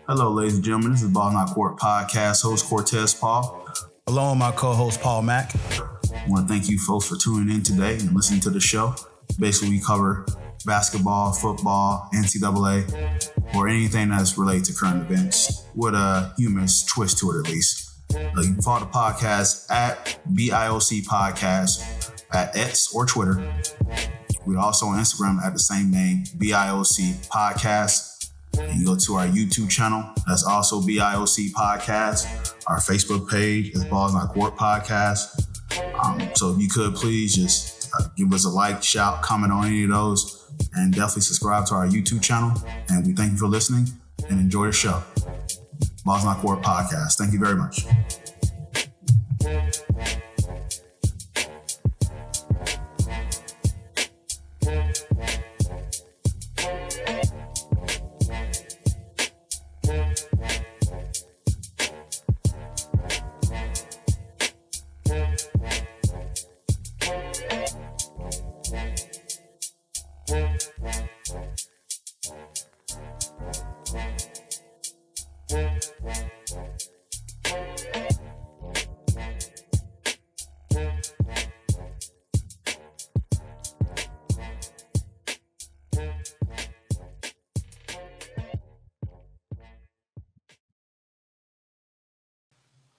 Hello, ladies and gentlemen. This is Ball Not Court podcast host Cortez Paul. Along with my co-host Paul Mack. I want to thank you folks for tuning in today and listening to the show. Basically, we cover basketball, football, NCAA, or anything that's related to current events with a humorous twist to it, at least. You can follow the podcast at BIOC Podcast at X or Twitter. We're also on Instagram at the same name, BIOC Podcast. You go to our YouTube channel, that's also BIOC Podcast. Our Facebook page is Balls Not Court Podcast. So if you could please just give us a like, shout, comment on any of those, and definitely subscribe to our YouTube channel. And we thank you for listening and enjoy the show. Balls Not Court Podcast. Thank you very much.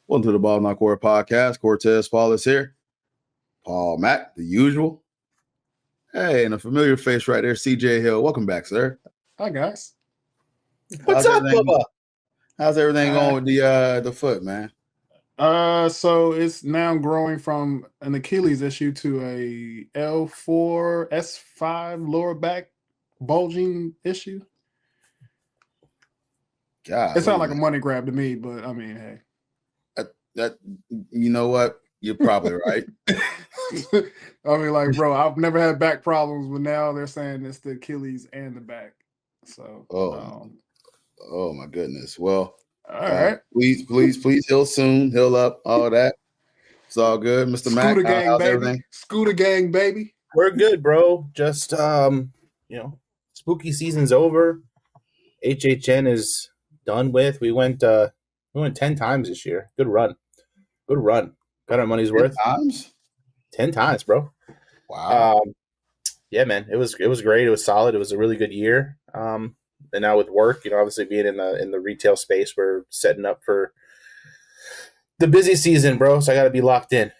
Welcome to the Ball Not Court podcast. Cortez Paul is here. Paul Mack, the usual. Hey, and a familiar face right there, CJ Hill. Welcome back, sir. Hi, guys. What's up, Bubba? How's everything going with the foot, man? So it's now growing from an Achilles issue to a L4, S5 lower back bulging issue. God, it sounds like a money grab to me, but I mean, hey. That you know what? You're probably right. I mean, like, bro, I've never had back problems, but now they're saying it's the Achilles and the back. So, oh my goodness. Well, all right. Please heal soon, heal up, all that. It's all good, Mr. Mack. Scooter gang, how's baby. Everything? Scooter gang, baby. We're good, bro. Just spooky season's over. HHN is done with. We went 10 times this year. Good run. Got our money's worth. 10 times, bro. Wow. Yeah, man. It was great. It was solid. It was a really good year. And now with work, obviously being in the retail space, we're setting up for the busy season, bro. So I got to be locked in.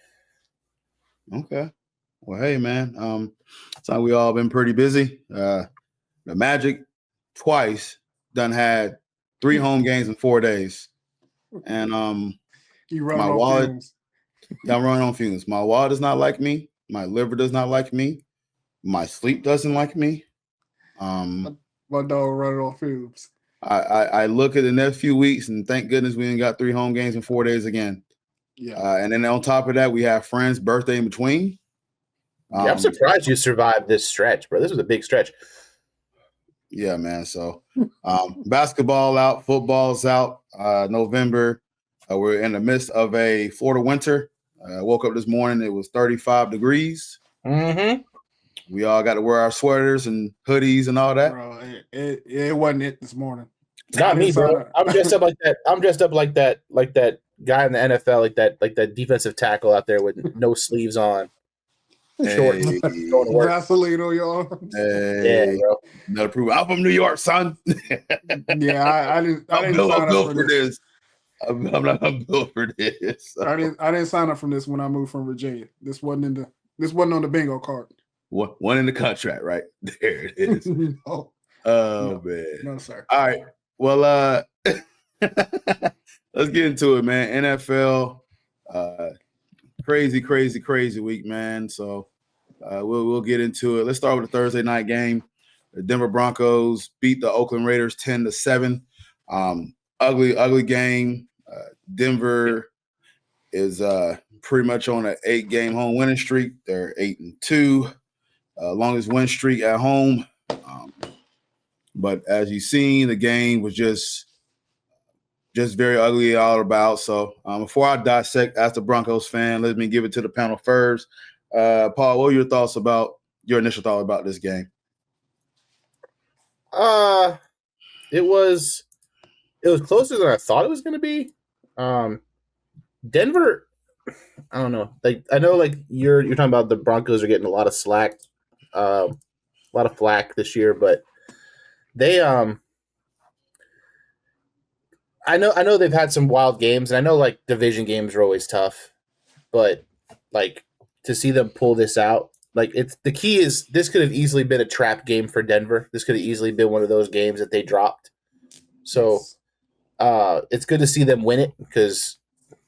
Okay. Well, hey, man. So we all been pretty busy. The Magic twice done had 3 home games in 4 days. And you run my on wallet, fumes. I'm running on fumes. My wallet does not like me. My liver does not like me. My sleep doesn't like me. My dog running on fumes. I look at the next few weeks and thank goodness we ain't got 3 home games in 4 days again. Yeah. And then on top of that, we have friends' birthday in between. I'm surprised you survived this stretch, bro. This was a big stretch. Yeah, man. So basketball out, football's out. November. We're in the midst of a Florida winter. I woke up this morning, it was 35 degrees. Mm-hmm. We all got to wear our sweaters and hoodies and all that. Bro, it wasn't it this morning. Not me, bro. I'm dressed up like that. I'm dressed up like that guy in the NFL, like that defensive tackle out there with no sleeves on. Shorts. Hey. Going to work. Vaseline on your arms. Hey, Yeah, bro. another proof. I'm from New York, son. Yeah, I didn't sign up for this. I'm not built for this. So. I didn't sign up for this when I moved from Virginia. This wasn't on the bingo card. One in the contract, right? There it is. No. Oh, man. No, sir. All right. Well, let's get into it, man. NFL, crazy week, man. So we'll get into it. Let's start with the Thursday night game. The Denver Broncos beat the Oakland Raiders 10-7. Ugly game. Denver is pretty much on an 8-game home winning streak. They're 8-2, longest win streak at home. But as you've seen, the game was just very ugly all about. So before I dissect as the Broncos fan, let me give it to the panel first. Paul, what were your initial thought about this game? It was It was closer than I thought it was going to be. Denver, I don't know. Like I know, like you're talking about the Broncos are getting a lot of slack, a lot of flack this year, but they I know they've had some wild games, and I know like division games are always tough, but like to see them pull this out, like it's the key is this could have easily been a trap game for Denver. This could have easily been one of those games that they dropped. So it's good to see them win it because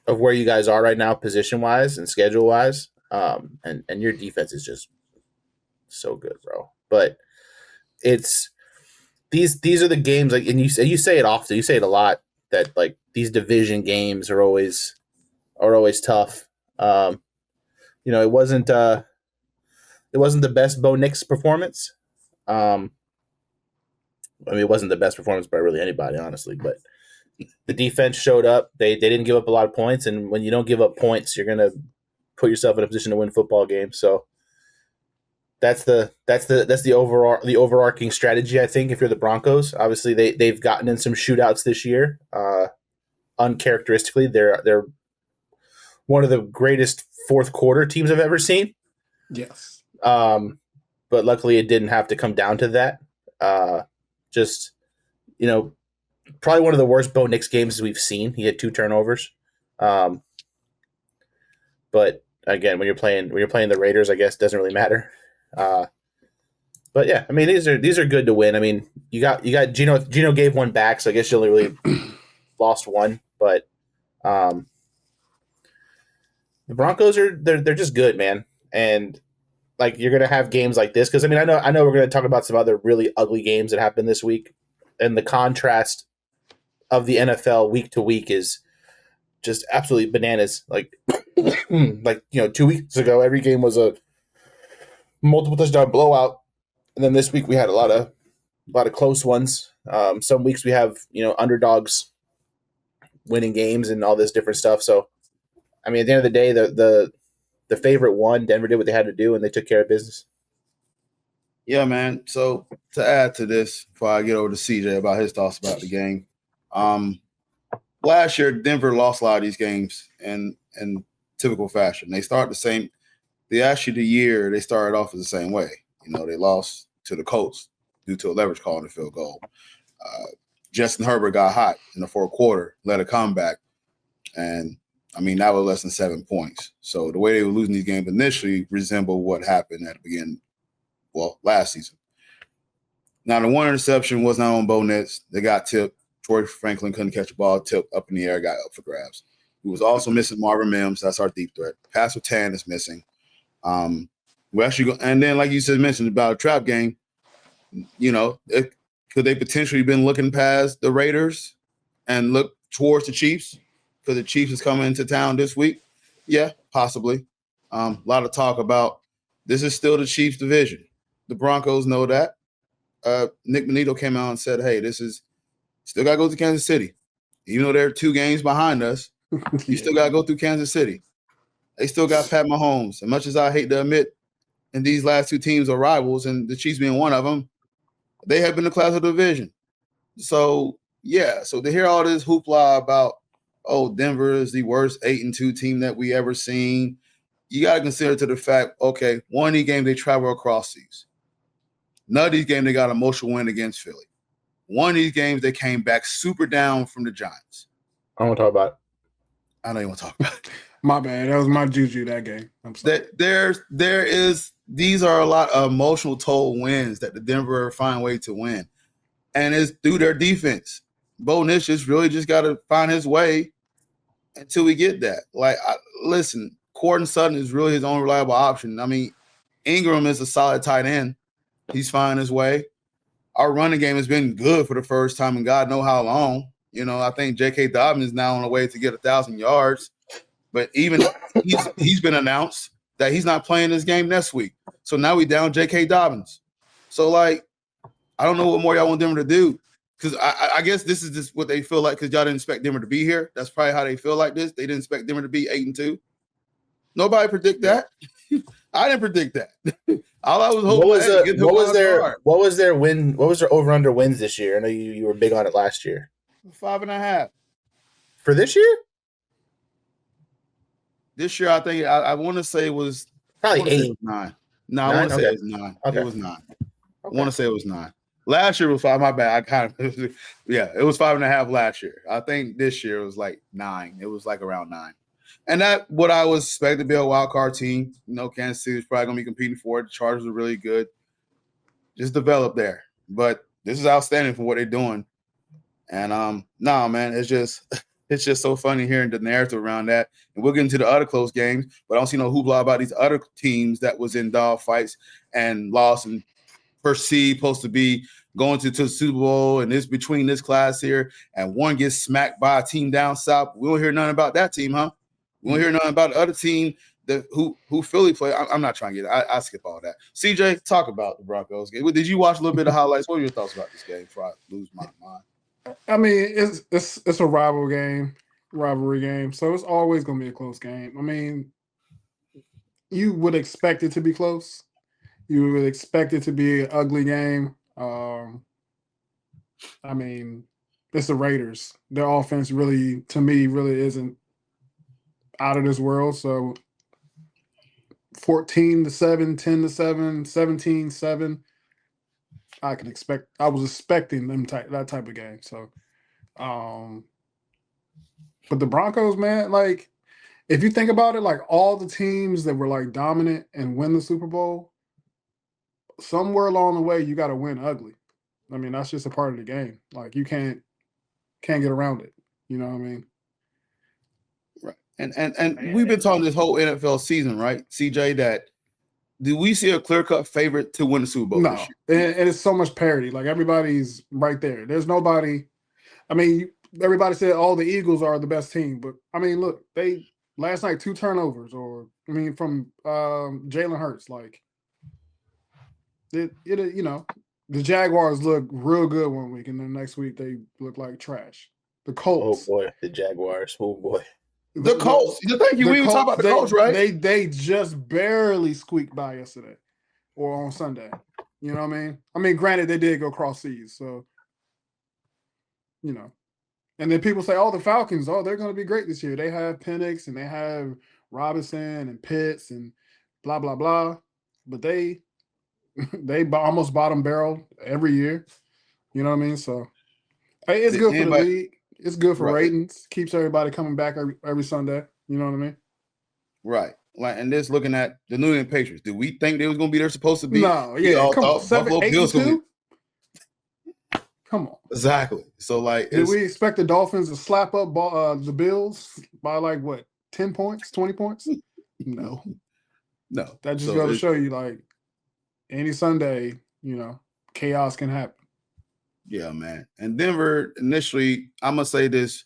of where you guys are right now, position wise and schedule wise. And your defense is just so good, bro. But it's these are the games like, and you say it often, you say it a lot that like these division games are always tough. It wasn't the best Bo Nix performance. I mean, it wasn't the best performance by really anybody, honestly, but the defense showed up. They didn't give up a lot of points, and when you don't give up points, you're gonna put yourself in a position to win football games. So that's the overarching strategy, I think. If you're the Broncos, obviously they've gotten in some shootouts this year. Uncharacteristically, they're one of the greatest fourth quarter teams I've ever seen. Yes. But luckily it didn't have to come down to that. Probably one of the worst Bo Nix games we've seen. He had 2 turnovers. But again, when you're playing the Raiders, I guess it doesn't really matter. But yeah, I mean these are good to win. I mean, you got Gino gave one back, so I guess you only really lost one. But the Broncos they're just good, man. And like you're gonna have games like this because I mean I know we're gonna talk about some other really ugly games that happened this week, and the contrast of the NFL week to week is just absolutely bananas. Like 2 weeks ago, every game was a multiple touchdown blowout, and then this week we had a lot of close ones. Some weeks we have underdogs winning games and all this different stuff. So I mean, at the end of the day, the favorite won. Denver did what they had to do, and they took care of business. Yeah, man. So to add to this, before I get over to CJ about his thoughts about the game, last year Denver lost a lot of these games in typical fashion. They start the same. Actually the year they started off the same way. They lost to the Colts due to a leverage call on the field goal. Justin Herbert got hot in the fourth quarter, led a comeback, and I mean, that was less than 7 points. So the way they were losing these games initially resembled what happened at the beginning, last season. Now, the one interception was not on Bo Nix. They got tipped. Troy Franklin couldn't catch a ball, tipped up in the air, got up for grabs. We was also missing Marvin Mims. That's our deep threat. Pastor Tan is missing. We actually go, and then, like you said, mentioned about a trap game, could they potentially been looking past the Raiders and look towards the Chiefs? Because the Chiefs is coming into town this week. Yeah, possibly. A lot of talk about this is still the Chiefs division. The Broncos know that. Nick Bonito came out and said, hey, this is still got to go to Kansas City. Even though they're 2 games behind us, you still got to go through Kansas City. They still got Pat Mahomes. As much as I hate to admit, and these last 2 teams are rivals, and the Chiefs being one of them, they have been the class of the division. So, yeah. So to hear all this hoopla about, Denver is the worst 8-2 team that we ever seen. You got to consider to the fact, okay, one of these games they travel across seas. None of these games they got a emotional win against Philly. One of these games they came back super down from the Giants. I don't want to talk about it. I know you want to talk about it. My bad. That was my juju that game. I'm sorry. These are a lot of emotional toll wins that the Denver find way to win. And it's through their defense. Bo Nix really just got to find his way until we get that. Listen, Courtland Sutton is really his only reliable option. I mean, Ingram is a solid tight end. He's finding his way. Our running game has been good for the first time in God know how long. I think J.K. Dobbins is now on the way to get 1,000 yards. But even he's been announced that he's not playing this game next week. So now we down J.K. Dobbins. So, I don't know what more y'all want Denver to do. Because I guess this is just what they feel like because y'all didn't expect Denver to be here. That's probably how they feel like this. They didn't expect Denver to be 8-2. Nobody predict that. I didn't predict that. All I was hoping what was their over under wins this year? I know you were big on it last year. 5.5. For this year? This year, I think I want to say it was Probably It 8. was 9. No, I 9? want to say Okay. it was 9. Okay. It was 9. I Okay. want to say it was 9. Last year was 5. My bad. I kind of it was 5.5 last year. I think this year it was like 9. It was like around 9. And that what I was expected to be a wild card team. Kansas City was probably gonna be competing for it. The Chargers are really good. Just develop there. But this is outstanding for what they're doing. And man, it's just so funny hearing the narrative around that. And we'll get into the other close games, but I don't see no hoopla about these other teams that was in dog fights and lost and perceived supposed to be going to the Super Bowl, and it's between this class here, and one gets smacked by a team down south. We don't hear nothing about that team, huh? We don't hear nothing about the other team that who Philly play. I'm not trying to get it. I skip all that. CJ, talk about the Broncos game. Did you watch a little bit of highlights? What are your thoughts about this game before I lose my mind? I mean, it's a rivalry game, so it's always going to be a close game. I mean, you would expect it to be close. You would expect it to be an ugly game. I mean, it's the Raiders. Their offense really, to me, really isn't out of this world. So 14-7, 10-7, 17-7. I was expecting that type of game. So, but the Broncos, man, like if you think about it, like all the teams that were like dominant and win the Super Bowl, somewhere along the way you got to win ugly. I mean, that's just a part of the game. Like you can't get around it. You know what I mean? Right. And we've been talking this whole NFL season, right, CJ, that do we see a clear-cut favorite to win the Super Bowl this year? And it's so much parity. Like everybody's right there. There's nobody. I mean, everybody said all the Eagles are the best team, but I mean, look, they last night 2 turnovers, from Jalen Hurts. Like the Jaguars look real good one week, and then next week they look like trash. The Colts. Oh boy, the Jaguars. Oh boy. The Colts. Thank you. We even talk about the Colts, right? They just barely squeaked by yesterday or on Sunday. You know what I mean? I mean, granted, they did go cross seas, so And then people say, "Oh, the Falcons. Oh, they're going to be great this year. They have Penix and they have Robinson and Pitts and blah blah blah." But they almost bottom barrel every year. You know what I mean? So it's good for the league. It's good for ratings. Keeps everybody coming back every Sunday. You know what I mean? Right. Like, and just looking at the New England Patriots, do we think they was going to be there supposed to be? No, yeah. Come on, 7-8-2. Come on. Exactly. So, like, did we expect the Dolphins to slap up the Bills by like what 10 points, 20 points? No. That just goes to show you, like, any Sunday, chaos can happen. Yeah, man. And Denver, initially, I'm going to say this,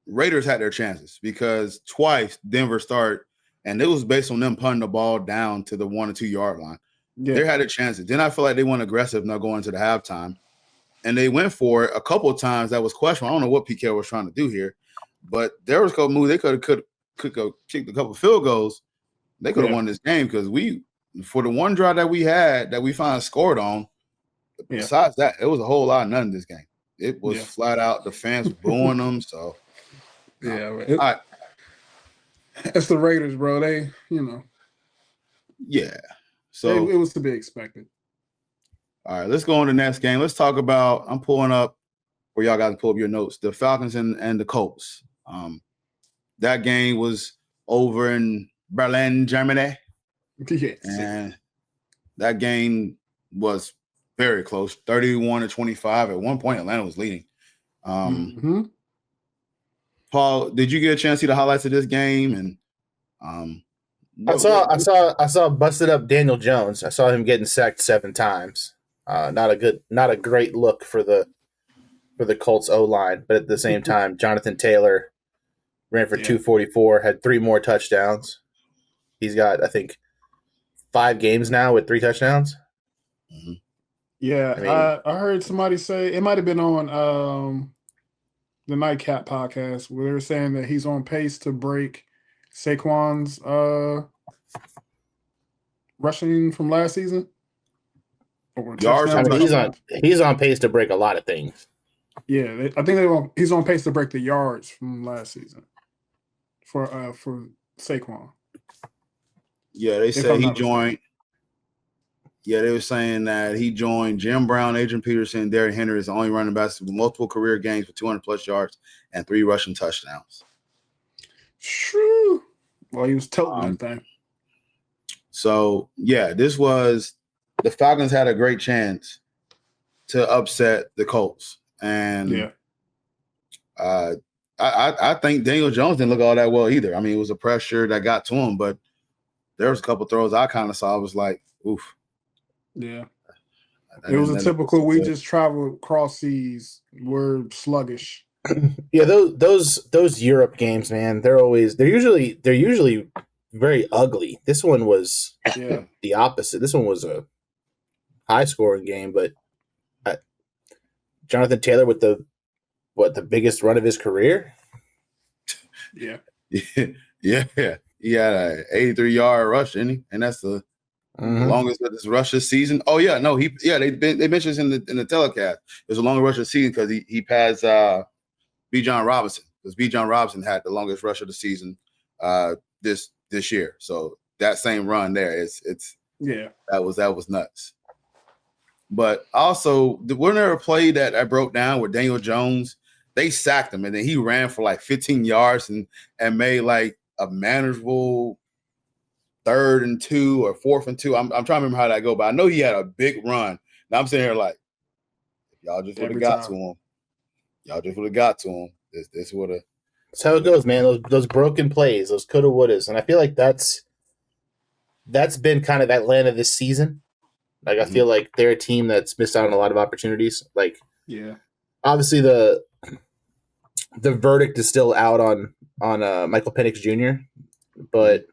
Raiders had their chances because twice Denver started, and it was based on them punting the ball down to the 1 or 2 yard line. Yeah. They had their chances. Then I feel like they went aggressive now going into the halftime, and they went for it a couple of times. That was questionable. I don't know what PK was trying to do here, but there was a couple moves. They could have kicked a couple of field goals. They could have won this game because for the one drive that we had that we finally scored on, besides that, it was a whole lot of nothing this game. It was flat out the fans booing them. So, it's the Raiders, bro. They, yeah. So it was to be expected. All right, let's go on to the next game. Let's talk about. I'm pulling up where y'all got to pull up your notes. The Falcons and the Colts. That game was over in Berlin, Germany. Yes. And that game was very close, 31-25. At one point, Atlanta was leading. Paul, did you get a chance to see the highlights of this game? And I saw busted up Daniel Jones. I saw him getting sacked 7 times. Not a great look for the Colts O-line, but at the same time, Jonathan Taylor ran for 244, had 3 more touchdowns. He's got, I think, 5 games now with 3 touchdowns. Mm-hmm. Yeah, I heard somebody say, it might have been on the Nightcap podcast, where they were saying that he's on pace to break Saquon's rushing from last season. Yards. He's on pace to break a lot of things. Yeah, I think he's on pace to break the yards from last season for Saquon. Yeah, they If say I'm he not mistaken. joined. Yeah, they were saying that he joined Jim Brown, Adrian Peterson, and Derrick Henry is the only running backs with multiple career games with 200-plus yards and 3 rushing touchdowns. Shoo. Well, he was toting that thing. So, yeah, this was – the Falcons had a great chance to upset the Colts. And Yeah. I think Daniel Jones didn't look all that well either. I mean, it was a pressure that got to him, but there was a couple throws I kind of saw. I was like, oof. Yeah. It was a typical we just traveled cross seas. We're sluggish. Yeah, those Europe games, man, they're usually very ugly. This one was the opposite. This one was a high scoring game, but Jonathan Taylor with the biggest run of his career. Yeah. Yeah. He had a 83-yard rush, didn't he? And that's the longest of his rush this season. Oh yeah, no, they mentioned this in the telecast. It was the longest rush of the season because he passed Bijan Robinson, because Bijan Robinson had the longest rush of the season this year. So that same run there, that was nuts. But also, wasn't there a play that I broke down with Daniel Jones? They sacked him, and then he ran for like 15 yards and made like a manageable 3rd and 2 or 4th and 2. I'm trying to remember how that go, but I know he had a big run. Now I'm sitting here like, y'all just would have got to him. Y'all just would have got to him. This would have. That's how it goes, man. Those broken plays, those coulda, wouldas, and I feel like that's been kind of Atlanta this season. Like, I feel like they're a team that's missed out on a lot of opportunities. Like, obviously the verdict is still out on Michael Penix Jr., but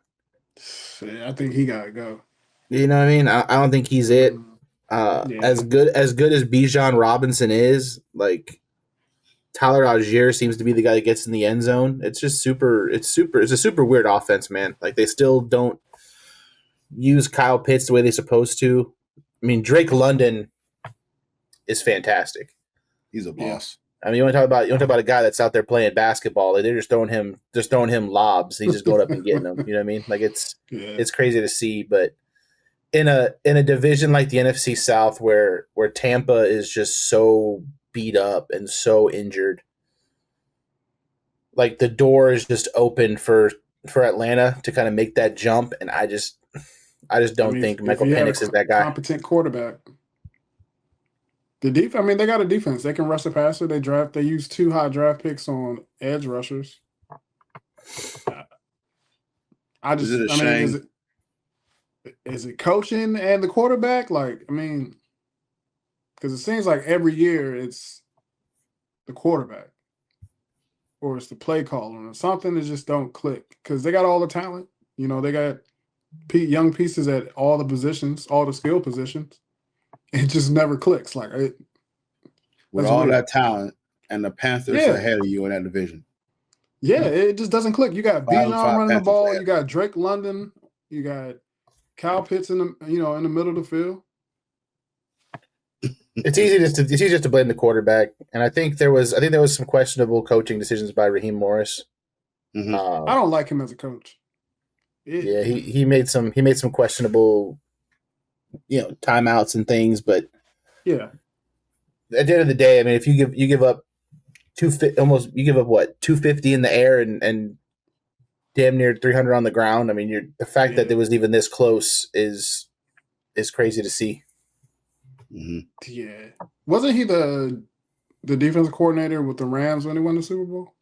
I think he gotta go. You know what I mean? I don't think he's it. As good as Bijan Robinson is, like, Tyler Algier seems to be the guy that gets in the end zone. It's just it's a super weird offense, man. Like, they still don't use Kyle Pitts the way they're supposed to. I mean, Drake London is fantastic. He's a boss. I mean, you want to talk about a guy that's out there playing basketball. Like, they're just throwing him lobs. He's just going up and getting them. You know what I mean? Like, it's crazy to see. But in a division like the NFC South, where Tampa is just so beat up and so injured, like, the door is just open for Atlanta to kind of make that jump. And I just don't think Michael Penix is that guy. Competent quarterback. The defense. I mean, they got a defense. They can rush the passer. They use 2 high draft picks on edge rushers. Is it coaching and the quarterback? Like, I mean, because it seems like every year it's the quarterback or it's the play caller or something that just don't click, because they got all the talent. You know, they got young pieces at all the positions, all the skill positions. It just never clicks. Like, with all that talent, and the Panthers ahead of you in that division. Yeah, it just doesn't click. You got Bijan running the ball. You got Drake London. You got Kyle Pitts in the middle of the field. It's easy just to blame the quarterback, and I think there was some questionable coaching decisions by Raheem Morris. I don't like him as a coach. He made some questionable, timeouts and things, but at the end of the day, I mean, if you give up 250 in the air and damn near 300 on the ground, I mean, the fact that it was even this close is crazy to see. Yeah, wasn't he the defensive coordinator with the Rams when they won the Super Bowl?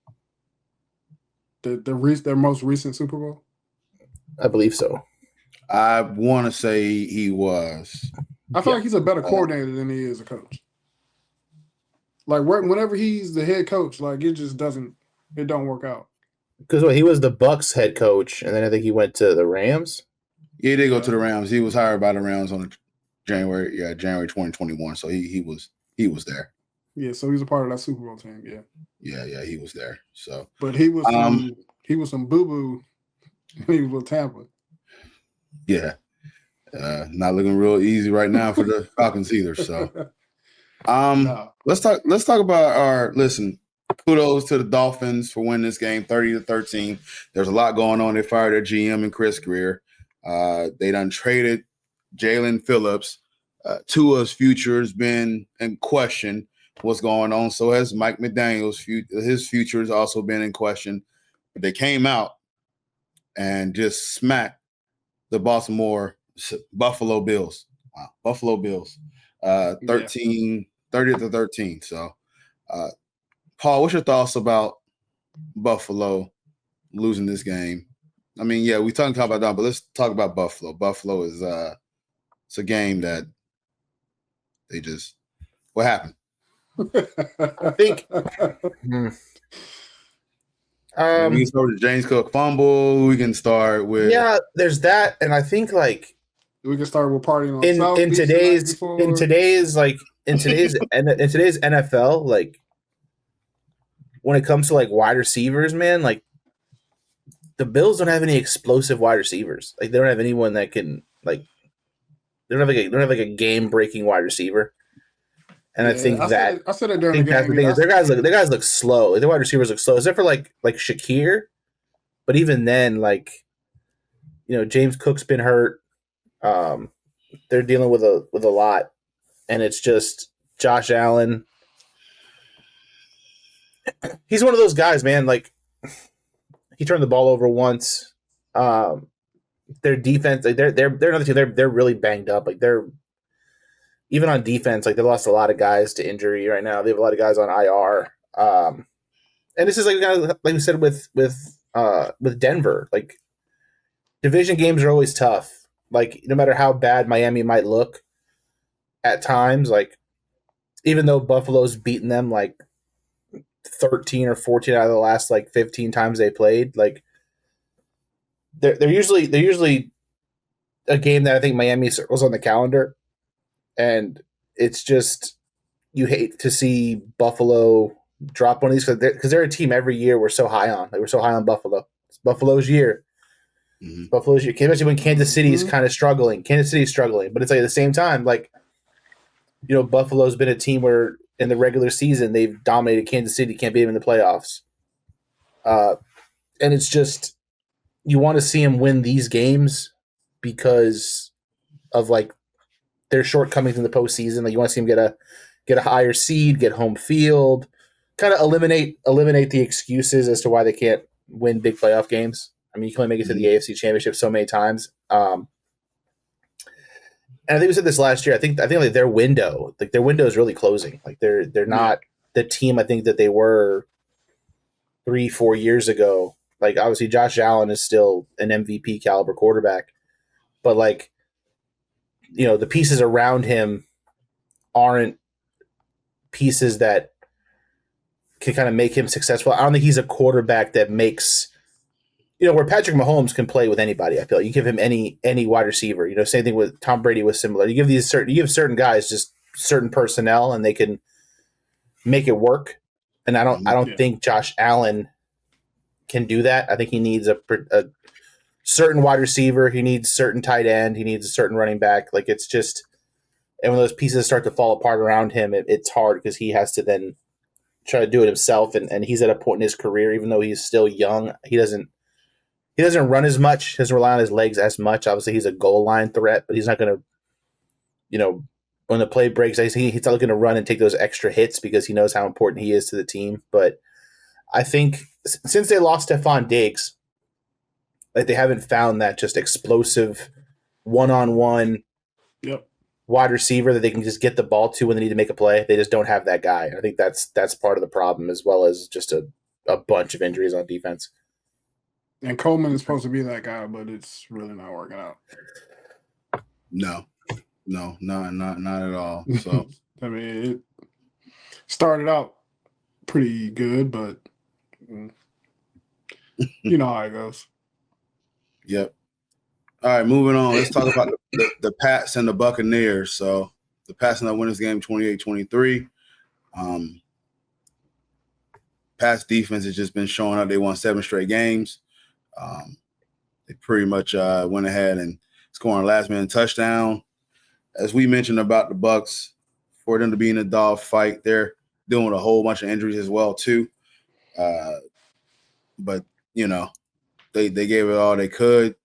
Their most recent Super Bowl. I believe so. I want to say he was. I feel like he's a better coordinator than he is a coach. Like, whenever he's the head coach, like, it just don't work out. Because he was the Bucs head coach, and then I think he went to the Rams. Yeah, he did go to the Rams. He was hired by the Rams on January 2021. So he was there. Yeah, so he was a part of that Super Bowl team. Yeah, he was there. So, but he was some boo boo. He was with Tampa. Yeah, not looking real easy right now for the Falcons either. So, No. Let's talk about our listen. Kudos to the Dolphins for winning this game 30-13. There's a lot going on. They fired their GM and Chris Greer. They done traded Jalen Phillips. Tua's future has been in question. What's going on? So has Mike McDaniel's his future has also been in question. But they came out and just smacked the Buffalo Bills. Wow. Buffalo Bills. 30-13. So, Paul, what's your thoughts about Buffalo losing this game? I mean, yeah, we talk about that, but let's talk about Buffalo. Buffalo is it's a game that they just what happened? I think We can start with the James Cook fumble. We can start with there's that, and I think like we can start with partying on in South Beach the night before. in today's NFL, like when it comes to like wide receivers, man, like the Bills don't have any explosive wide receivers. Like they don't have anyone that can like they don't have like a game breaking wide receiver. And I think I said it during the game. That's the thing is their guys look slow. Like, their wide receivers look slow, except for like Shakir. But even then, like James Cook's been hurt. They're dealing with a lot, and it's just Josh Allen. He's one of those guys, man. Like he turned the ball over once. Their defense, like they're another team. They're really banged up. Like they're even on defense, like they lost a lot of guys to injury right now. They have a lot of guys on IR. And this is like we said with Denver, like division games are always tough. Like no matter how bad Miami might look at times, like even though Buffalo's beaten them like 13 or 14 out of the last like 15 times they played, like they're usually a game that I think Miami circles on the calendar. And it's just you hate to see Buffalo drop one of these because they're a team every year we're so high on. Like we're so high on Buffalo. It's Buffalo's year. Mm-hmm. Buffalo's year, especially when Kansas City is kind of struggling. Kansas City is struggling, but it's like at the same time, like Buffalo's been a team where in the regular season they've dominated Kansas City, can't beat them in the playoffs. And it's just you want to see them win these games because of like their shortcomings in the postseason. Like you want to see them get a higher seed, get home field, kind of eliminate the excuses as to why they can't win big playoff games. I mean, you can only make it to the AFC Championship so many times. And I think we said this last year. I think like their window is really closing. Like they're not the team I think that they were 3-4 years ago. Like obviously Josh Allen is still an MVP caliber quarterback, but like the pieces around him aren't pieces that can kind of make him successful. I don't think he's a quarterback that makes where Patrick Mahomes can play with anybody. I feel like you give him any wide receiver. Same thing with Tom Brady was similar. You give certain guys just certain personnel and they can make it work. And I don't think Josh Allen can do that. I think he needs a certain wide receiver. He needs certain tight end. He needs a certain running back. Like it's just, and when those pieces start to fall apart around him, it's hard because he has to then try to do it himself. And he's at a point in his career, even though he's still young, he doesn't run as much, doesn't rely on his legs as much. Obviously he's a goal line threat, but he's not going to, when the play breaks, he's not looking to run and take those extra hits because he knows how important he is to the team. But I think since they lost Stephon Diggs, like they haven't found that just explosive one-on-one wide receiver that they can just get the ball to when they need to make a play. They just don't have that guy. I think that's part of the problem, as well as just a bunch of injuries on defense. And Coleman is supposed to be that guy, but it's really not working out. No, not at all. So I mean, it started out pretty good, but you know how it goes. Yep. All right, moving on. Let's talk about the Pats and the Buccaneers. So the Pats ended up winning this game 28-23. Pats defense has just been showing up. They won 7 straight games. They pretty much went ahead and scored a last-minute touchdown. As we mentioned about the Bucs, for them to be in a dog fight. They're dealing with a whole bunch of injuries as well too. But they gave it all they could.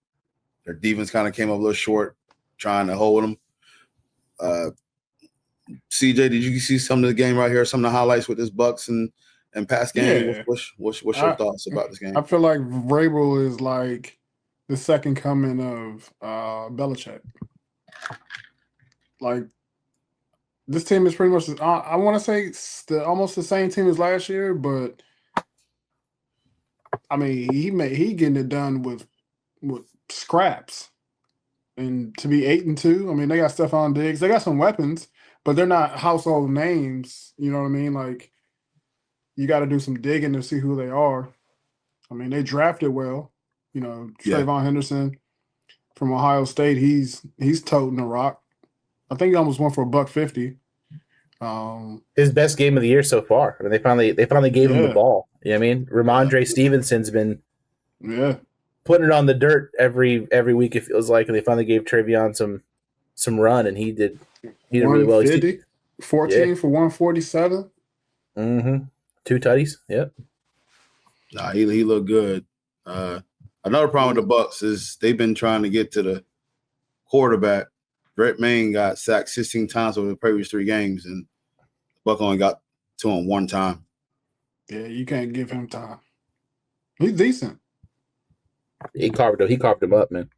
Their defense kind of came up a little short trying to hold them. CJ, did you see some of the game right here? Some of the highlights with this Bucks and past game? Yeah. What's your thoughts about this game? I feel like Vrabel is like the second coming of Belichick. Like, this team is pretty much, I want to say almost the same team as last year, but I mean, he getting it done with scraps. And to be 8-2, I mean, they got Stephon Diggs, they got some weapons, but they're not household names. You know what I mean? Like, you got to do some digging to see who they are. I mean, they drafted well. Trayvon Henderson from Ohio State, he's toting the rock. I think he almost went for $150. His best game of the year so far. I mean, they finally gave him the ball. You know what I mean? Ramondre Stevenson's been putting it on the dirt every week, it feels like, and they finally gave Travion some run, and he did really well. 14 for 147. Mm-hmm. 2 tutties. Yep. Nah, he looked good. Another problem with the Bucks is they've been trying to get to the quarterback. Brett Maine got sacked 16 times over the previous 3 games, and Buck only got to him 1 time. Yeah, you can't give him time. He's decent. He carved him up, man.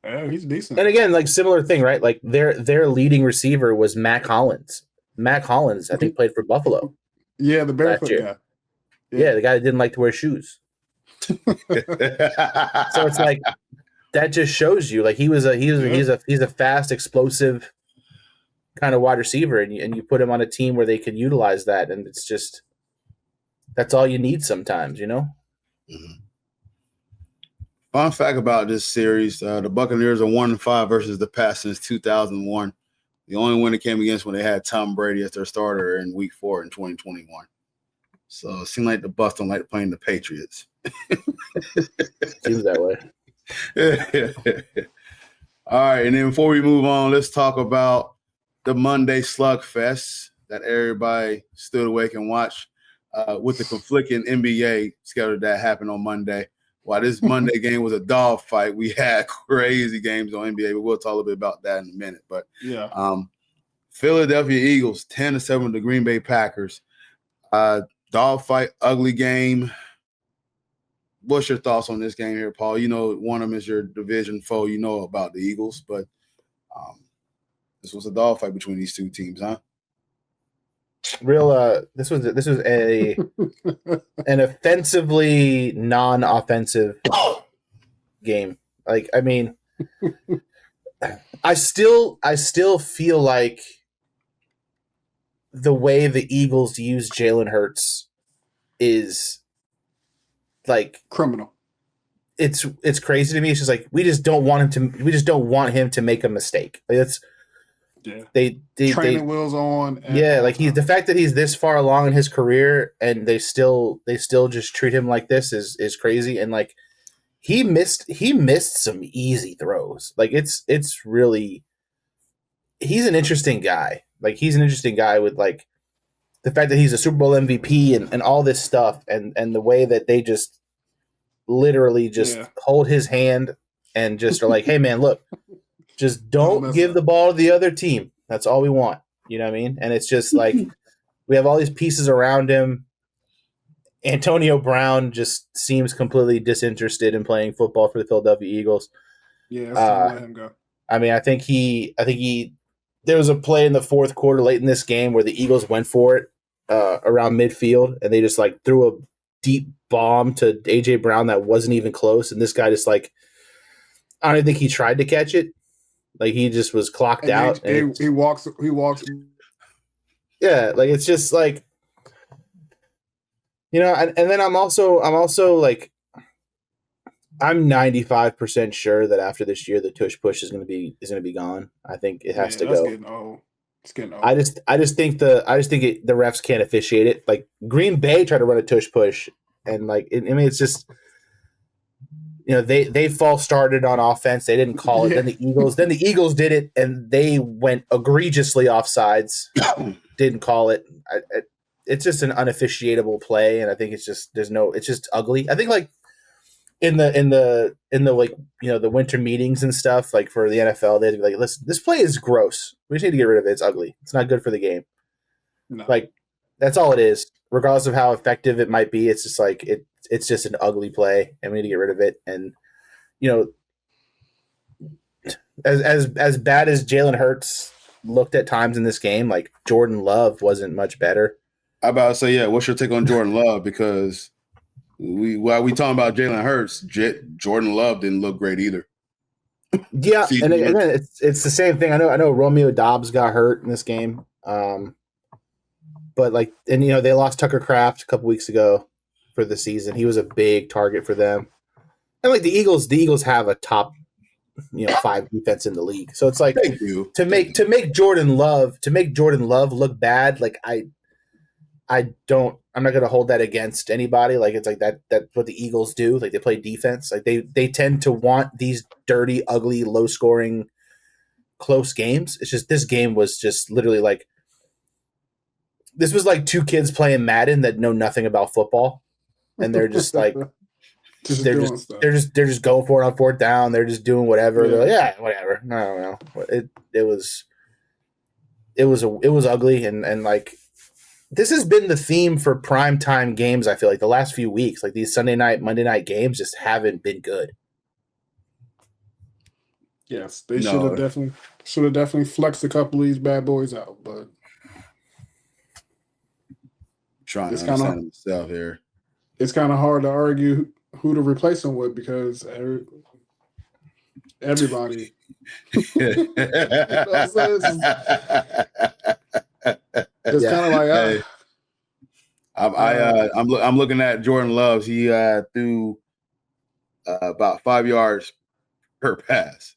Yeah, he's decent. And again, like, similar thing, right? Like, their leading receiver was Mac Hollins. Mac Hollins, I think, played for Buffalo. Yeah, the barefoot guy. Yeah, the guy that didn't like to wear shoes. So it's like, that just shows you, like, he's a fast, explosive kind of wide receiver, and you put him on a team where they can utilize that, and it's just, that's all you need sometimes, Mm-hmm. Fun fact about this series: the Buccaneers are 1-5 versus the Pats since 2001. The only win it came against when they had Tom Brady as their starter in Week 4 in 2021. So it seemed like the Bucs don't like playing the Patriots. Seems that way. All right, and then before we move on, let's talk about the Monday slugfest that everybody stood awake and watched with the conflicting NBA schedule that happened on Monday. While this Monday game was a dog fight, we had crazy games on NBA, but we'll talk a little bit about that in a minute. But Philadelphia Eagles 10-7 with the Green Bay Packers. Dog fight, ugly game. What's your thoughts on this game here, Paul? One of them is your division foe. You know about the Eagles, but this was a dog fight between these two teams, huh? This was an offensively non-offensive game. Like, I mean, I still feel like the way the Eagles use Jalen Hurts is like criminal. It's crazy to me. It's just like, we just don't want him to make a mistake. Like, it's training wheels on. Like, the fact that he's this far along in his career and they still just treat him like this is crazy. And like, he missed some easy throws. Like, it's really, he's an interesting guy. Like, he's an interesting guy with, like, the fact that he's a Super Bowl MVP and all this stuff, and the way that they just literally just hold his hand and just are like, hey man, look, just don't give the ball to the other team. That's all we want. You know what I mean? And it's just like, we have all these pieces around him. Antonio Brown just seems completely disinterested in playing football for the Philadelphia Eagles. Yeah, it's time to let him go. I mean, I think there was a play in the fourth quarter late in this game where the Eagles went for it around midfield, and they just like threw a deep bomb to A.J. Brown that wasn't even close. And this guy just like, I don't even think he tried to catch it. Like, he just was clocked out. He walks. Yeah, like, it's just like, and then I'm also like, I'm 95% sure that after this year, the tush push is going to be gone. I think it has to go. Getting old. It's getting old. I just think the refs can't officiate it. Like, Green Bay tried to run a tush push, and like, I mean, it's just, they false started on offense. They didn't call it. Yeah. Then the Eagles did it, and they went egregiously offsides. Didn't call it. It's just an unofficiatable play, and I think it's just ugly. I think like in the like the winter meetings and stuff like for the NFL, they'd be like, listen, this play is gross. We just need to get rid of it. It's ugly. It's not good for the game. No. Like that's all it is. Regardless of how effective it might be, it's just like it's just an ugly play, and we need to get rid of it. And as bad as Jalen Hurts looked at times in this game, like Jordan Love wasn't much better. I about to say, yeah. What's your take on Jordan Love? Because while we talking about Jalen Hurts, Jordan Love didn't look great either. Yeah, and again, it's the same thing. I know Romeo Doubs got hurt in this game, but like, and they lost Tucker Kraft a couple weeks ago for the season. He was a big target for them, and like the Eagles have a top 5 defense in the league. So it's like to make Jordan Love look bad. Like I'm not going to hold that against anybody. Like it's like that's what the Eagles do. Like they play defense. Like they tend to want these dirty, ugly, low scoring, close games. It's just this game was just literally like this was like 2 kids playing Madden that know nothing about football, and they're just like. They're just going for it on 4th down. They're just doing whatever. Yeah. They're like, whatever. I don't know. It was ugly and like this has been the theme for primetime games. I feel like the last few weeks, like these Sunday night, Monday night games, just haven't been good. Yes, they should have definitely flexed a couple of these bad boys out, but trying to understand himself here. It's kind of hard to argue who to replace him with because everybody. It's kind of like I'm looking at Jordan Love. He threw about 5 yards per pass.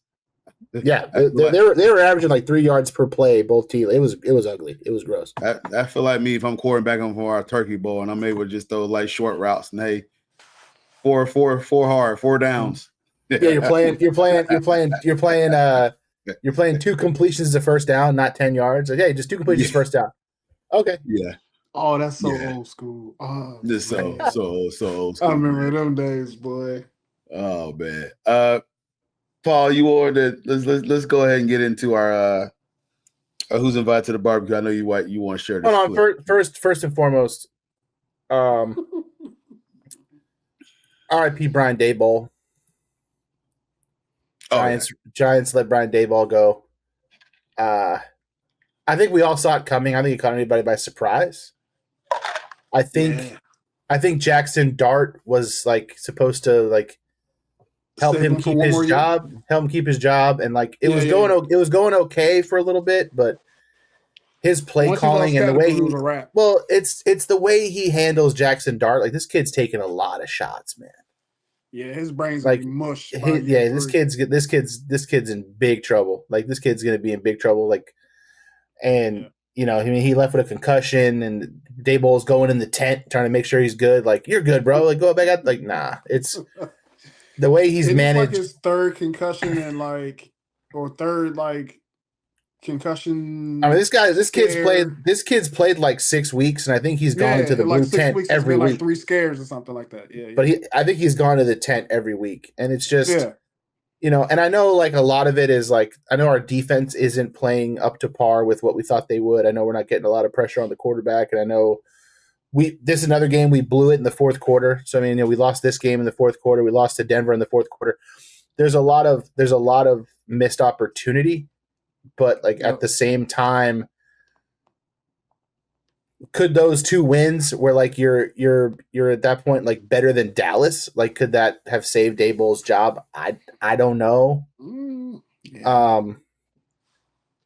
Yeah, they were averaging like 3 yards per play. Both teams. It was ugly. It was gross. I feel like me if I'm quarterbacking for our turkey bowl and I'm able to just throw like short routes and hey, four hard, 4 downs. Yeah, you're playing 2 completions to first down, not 10 yards. Like, hey, just 2 completions first down. Okay. Yeah. Oh, that's so old school. Oh, just so old school. I remember them days, boy. Oh man. Paul, you ordered. Let's go ahead and get into our who's invited to the barbecue. I know you want to share this. Hold on. First and foremost, RIP Brian Daboll. Giants let Brian Daboll go. I think we all saw it coming. I think it caught anybody by surprise. I think Jackson Dart was like supposed to like help him keep his job, and like it was going okay for a little bit, but his play calling and the way it's the way he handles Jackson Dart. Like this kid's taking a lot of shots, man. Yeah, his brain's like mush. This kid's in big trouble. Like this kid's gonna be in big trouble. Like, and I mean, he left with a concussion, and Daboll's going in the tent trying to make sure he's good. Like, you're good, bro. Like, go back out. Like, nah, it's the way he's managed. Like his 3rd concussion and or 3rd concussion. I mean, this kid's played like 6 weeks, and I think he's gone to the blue tent every week. Like 3 scares or something like that. Yeah. But I think he's gone to the tent every week, and it's just. And I know like a lot of it is like, I know our defense isn't playing up to par with what we thought they would. I know we're not getting a lot of pressure on the quarterback. And I know this is another game we blew it in the 4th quarter. So, I mean, we lost this game in the 4th quarter. We lost to Denver in the 4th quarter. There's a lot of missed opportunity, but like at the same time, could those 2 wins where like you're at that point like better than Dallas? Like could that have saved Daboll's job? I don't know.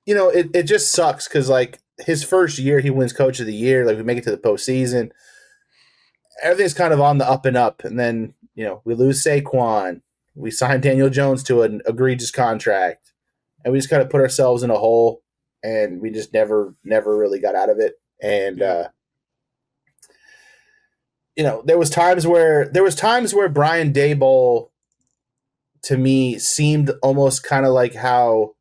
It just sucks because like his first year he wins Coach of the Year, like we make it to the postseason. Everything's kind of on the up and up, and then we lose Saquon. We signed Daniel Jones to an egregious contract, and we just kind of put ourselves in a hole, and we just never really got out of it. And there was times where Brian Daboll to me seemed almost kind of like how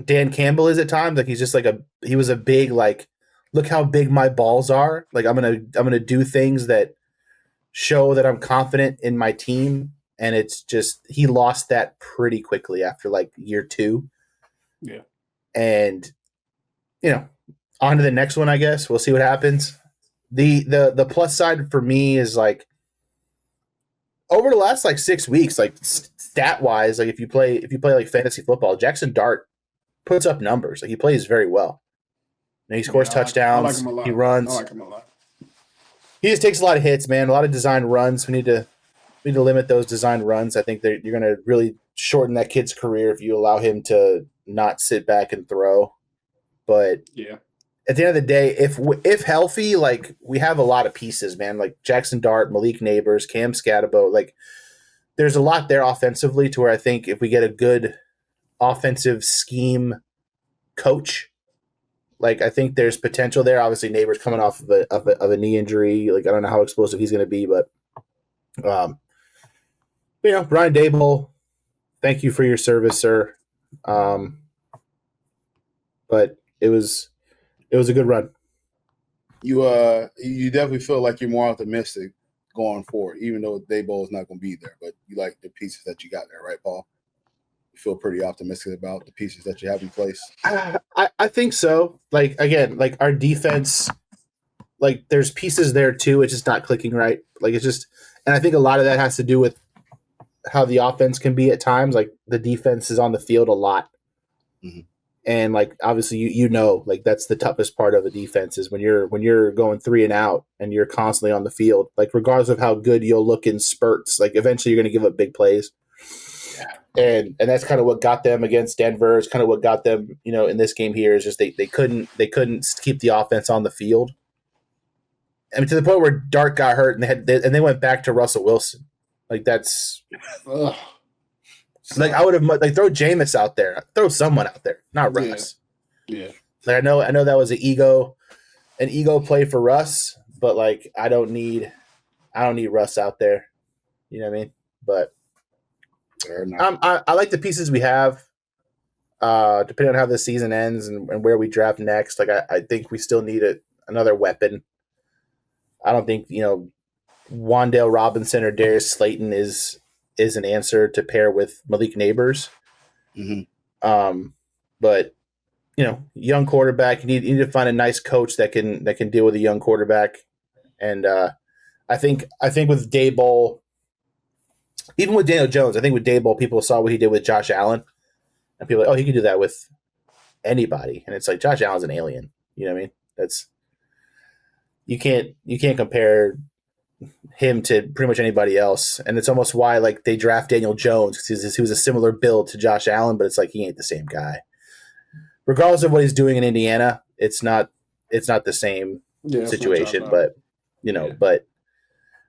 Dan Campbell is at times. Like he's just like he was a big like, look how big my balls are. Like I'm gonna do things that show that I'm confident in my team. And it's just he lost that pretty quickly after like year 2. Yeah. And on to the next one, I guess. We'll see what happens. The plus side for me is like over the last like 6 weeks, like stat wise, like if you play like fantasy football, Jackson Dart puts up numbers. Like he plays very well. And he scores touchdowns. I like him a lot. He runs. I like him a lot. He just takes a lot of hits, man. A lot of design runs. We need to limit those design runs. I think that you're going to really shorten that kid's career if you allow him to not sit back and throw. But yeah, at the end of the day, if healthy, like we have a lot of pieces, man. Like Jackson Dart, Malik Neighbors, Cam Scatabo. Like there's a lot there offensively to where I think if we get a good offensive scheme coach, like I think there's potential there. Obviously, Neighbors coming off of a knee injury. Like I don't know how explosive he's going to be, but Brian Daboll, thank you for your service, sir. But it was a good run. You definitely feel like you're more optimistic going forward, even though Daboll is not going to be there. But you like the pieces that you got there, right, Paul? You feel pretty optimistic about the pieces that you have in place. I think so. Like again, like our defense, like there's pieces there too. It's just not clicking right. Like it's just, and I think a lot of that has to do with how the offense can be at times. Like the defense is on the field a lot. Mm-hmm. And like obviously like that's the toughest part of a defense is when you're going 3 and out and you're constantly on the field. Like regardless of how good you'll look in spurts, like eventually you're going to give up big plays. Yeah. And that's kind of what got them against Denver. It's kind of what got them, in this game here is just they couldn't keep the offense on the field. I mean, to the point where Dart got hurt and they went back to Russell Wilson. Like that's. Ugh. Like I would have like throw Jameis out there, throw someone out there, not Russ. Yeah. Like I know that was an ego play for Russ, but like I don't need Russ out there. You know what I mean? But I like the pieces we have. Depending on how this season ends and where we draft next, like I think we still need another weapon. I don't think Wan'Dale Robinson or Darius Slayton is an answer to pair with Malik Neighbors. Mm-hmm. But young quarterback, you need to find a nice coach that can deal with a young quarterback. And I think with Daboll, even with Daniel Jones, I think with Daboll, people saw what he did with Josh Allen, and people are like, oh, he can do that with anybody. And it's like Josh Allen's an alien. You know what I mean? That's you can't compare him to pretty much anybody else, and it's almost why like they draft Daniel Jones because he was a similar build to Josh Allen, but it's like he ain't the same guy. Regardless of what he's doing in Indiana, it's not the same situation. But but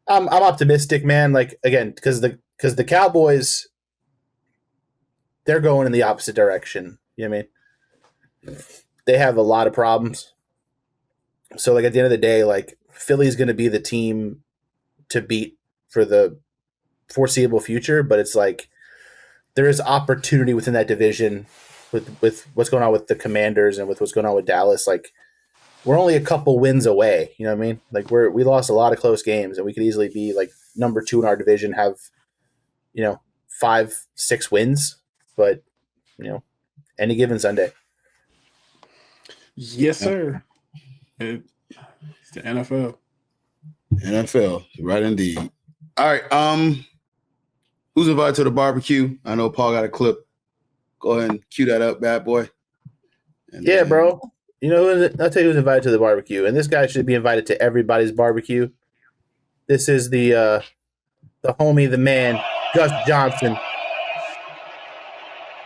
I'm optimistic, man. Like again, because the Cowboys, they're going in the opposite direction. You know what I mean? They have a lot of problems. So like at the end of the day, like Philly's going to be the team to beat for the foreseeable future, but it's like there is opportunity within that division with what's going on with the Commanders and with what's going on with Dallas. Like we're only a couple wins away, you know what I mean? Like we lost a lot of close games and we could easily be like number 2 in our division, have 5-6 wins, but any given Sunday. Yes, sir. It's the NFL. NFL, right indeed. All right. Who's invited to the barbecue? I know Paul got a clip. Go ahead and cue that up, bad boy. And bro. I'll tell you who's invited to the barbecue, and this guy should be invited to everybody's barbecue. This is the homie, the man, Gus Johnson.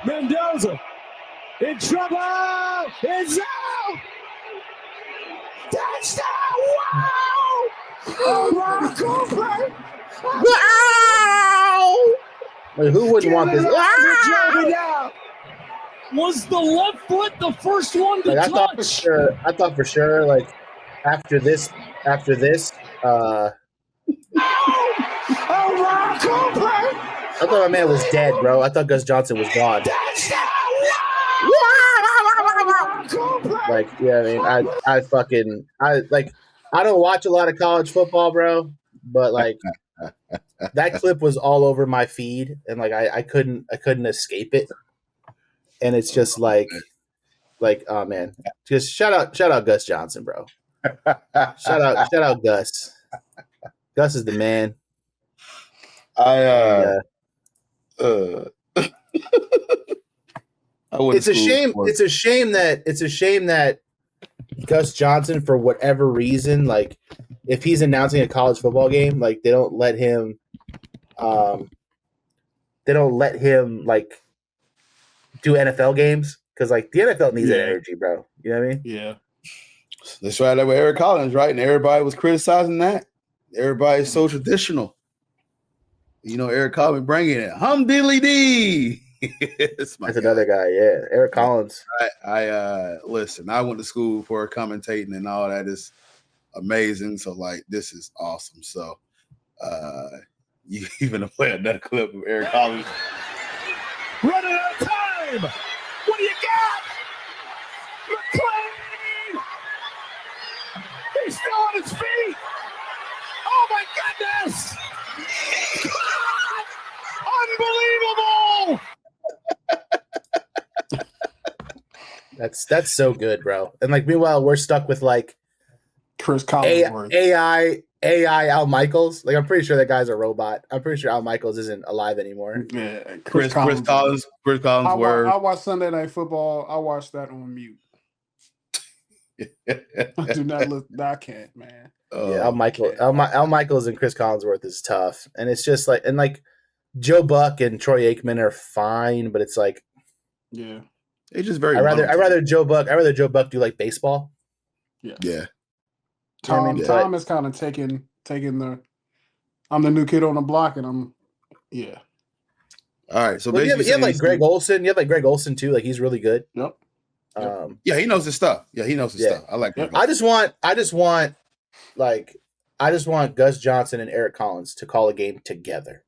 Mendoza in trouble. It's out. Touchdown! Wow! Oh, Cooper! Wow! Like, who wouldn't want this? Wow! Was the left foot the first one to touch? I thought for sure, like after this, Oh, I thought my man was dead, bro. I thought Gus Johnson was gone. Like, yeah, I mean, I don't watch a lot of college football, bro, but like that clip was all over my feed, and like I couldn't escape it. And it's just like oh man, just shout out Gus Johnson, bro. shout out Gus. Gus is the man. It's a shame that Gus Johnson, for whatever reason, like if he's announcing a college football game, like they don't let him like do NFL games, because like the NFL needs that energy, bro. You know what I mean? Yeah. They tried that with Eric Collins, right? And everybody was criticizing that. Everybody's so traditional. You know, Eric Collins bringing it. Hum diddly dee. That's another guy, yeah. Eric Collins. I listen, I went to school for commentating and all that is amazing. So like this is awesome. So you even play another clip of Eric Collins. Running out of time. What do you got? McClain. He's still on his feet. Oh my goodness. Unbelievable. That's so good, bro. And like meanwhile, we're stuck with like Chris Collinsworth. AI Al Michaels. Like I'm pretty sure that guy's a robot. I'm pretty sure Al Michaels isn't alive anymore. Yeah, Chris Collins. I watch Sunday Night Football. I watch that on mute. I do not listen. I can't, man. Yeah, Al Michaels and Chris Collinsworth is tough, and it's just like, and like Joe Buck and Troy Aikman are fine, but it's like, yeah, it's just very. I rather Joe Buck do like baseball. Yeah. Tom is kind of taking the. I'm the new kid on the block, and I'm. Yeah. All right, so well, you have like Greg Olson. You have like Greg Olson too. Like he's really good. Yep. Yeah, he knows his stuff. Stuff. I like. Yep. I just want Gus Johnson and Eric Collins to call a game together.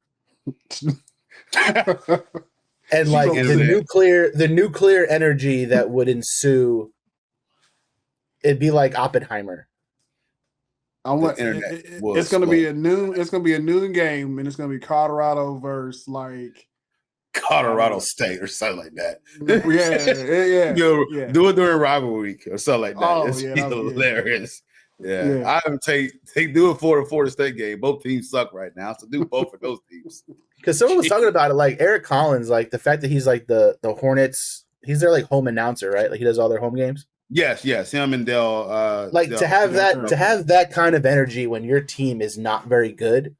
And like the nuclear energy that would ensue, it'd be like Oppenheimer. It's gonna be a noon game, and it's gonna be Colorado versus like Colorado State or something like that. Yeah. Do it during rivalry week or something like that. Oh, it's hilarious. Yeah. I would do it for the Florida State game. Both teams suck right now, so do both of those teams. Because someone was talking about it, like Eric Collins, like the fact that he's like the Hornets, he's their like home announcer, right? Like he does all their home games. Yes, him and Dell. To have that kind of energy when your team is not very good.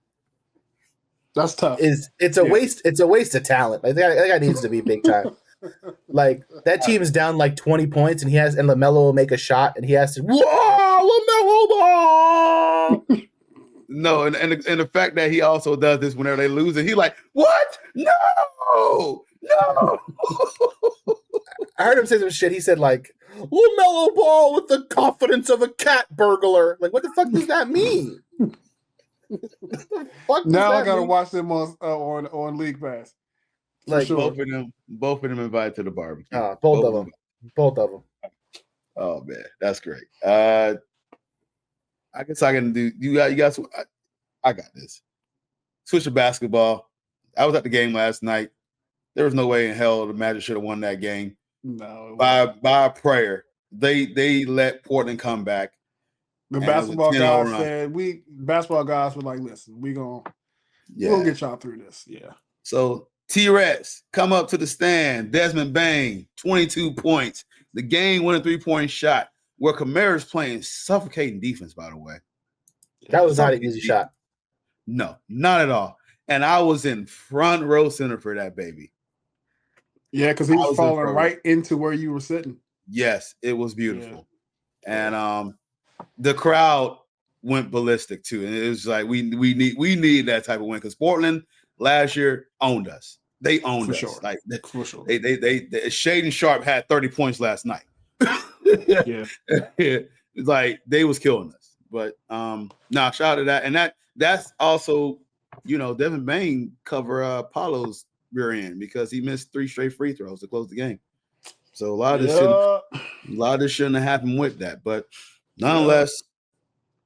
That's tough. It's a waste of talent. Like that guy needs to be big time. Like that team is down like 20 points, and LaMelo will make a shot, and he has to LaMelo ball. No, and the fact that he also does this whenever they lose, and he like, what? No. I heard him say some shit. He said like LaMelo ball with the confidence of a cat burglar. Like what the fuck does that mean? Now I gotta watch them on League Pass. Like both of them invited to the barbecue. Both of them. Oh man, that's great. I guess I can do. You guys. I got this. Switch to basketball. I was at the game last night. There was no way in hell the Magic should have won that game. No, by a prayer. They let Portland come back. The basketball guys said basketball guys were like, listen, we'll get y'all through this. Yeah. So T-Rex come up to the stand. Desmond Bain, 22 points. The game-winning 3-point shot. Where Kamara's playing suffocating defense, by the way. That was not an easy shot. No, not at all. And I was in front row center for that baby. Yeah, because he was falling right into where you were sitting. Yes, it was beautiful. Yeah. And the crowd went ballistic too. And it was like we need that type of win, because Portland last year owned us. They owned us. Sure. Like for sure. They Shaden Sharp had 30 points last night. Yeah. Like they was killing us. But shout out to that. And that's also Devin Bain cover Paulo's rear end because he missed 3 straight free throws to close the game. So a lot of this shouldn't have happened with that. But nonetheless,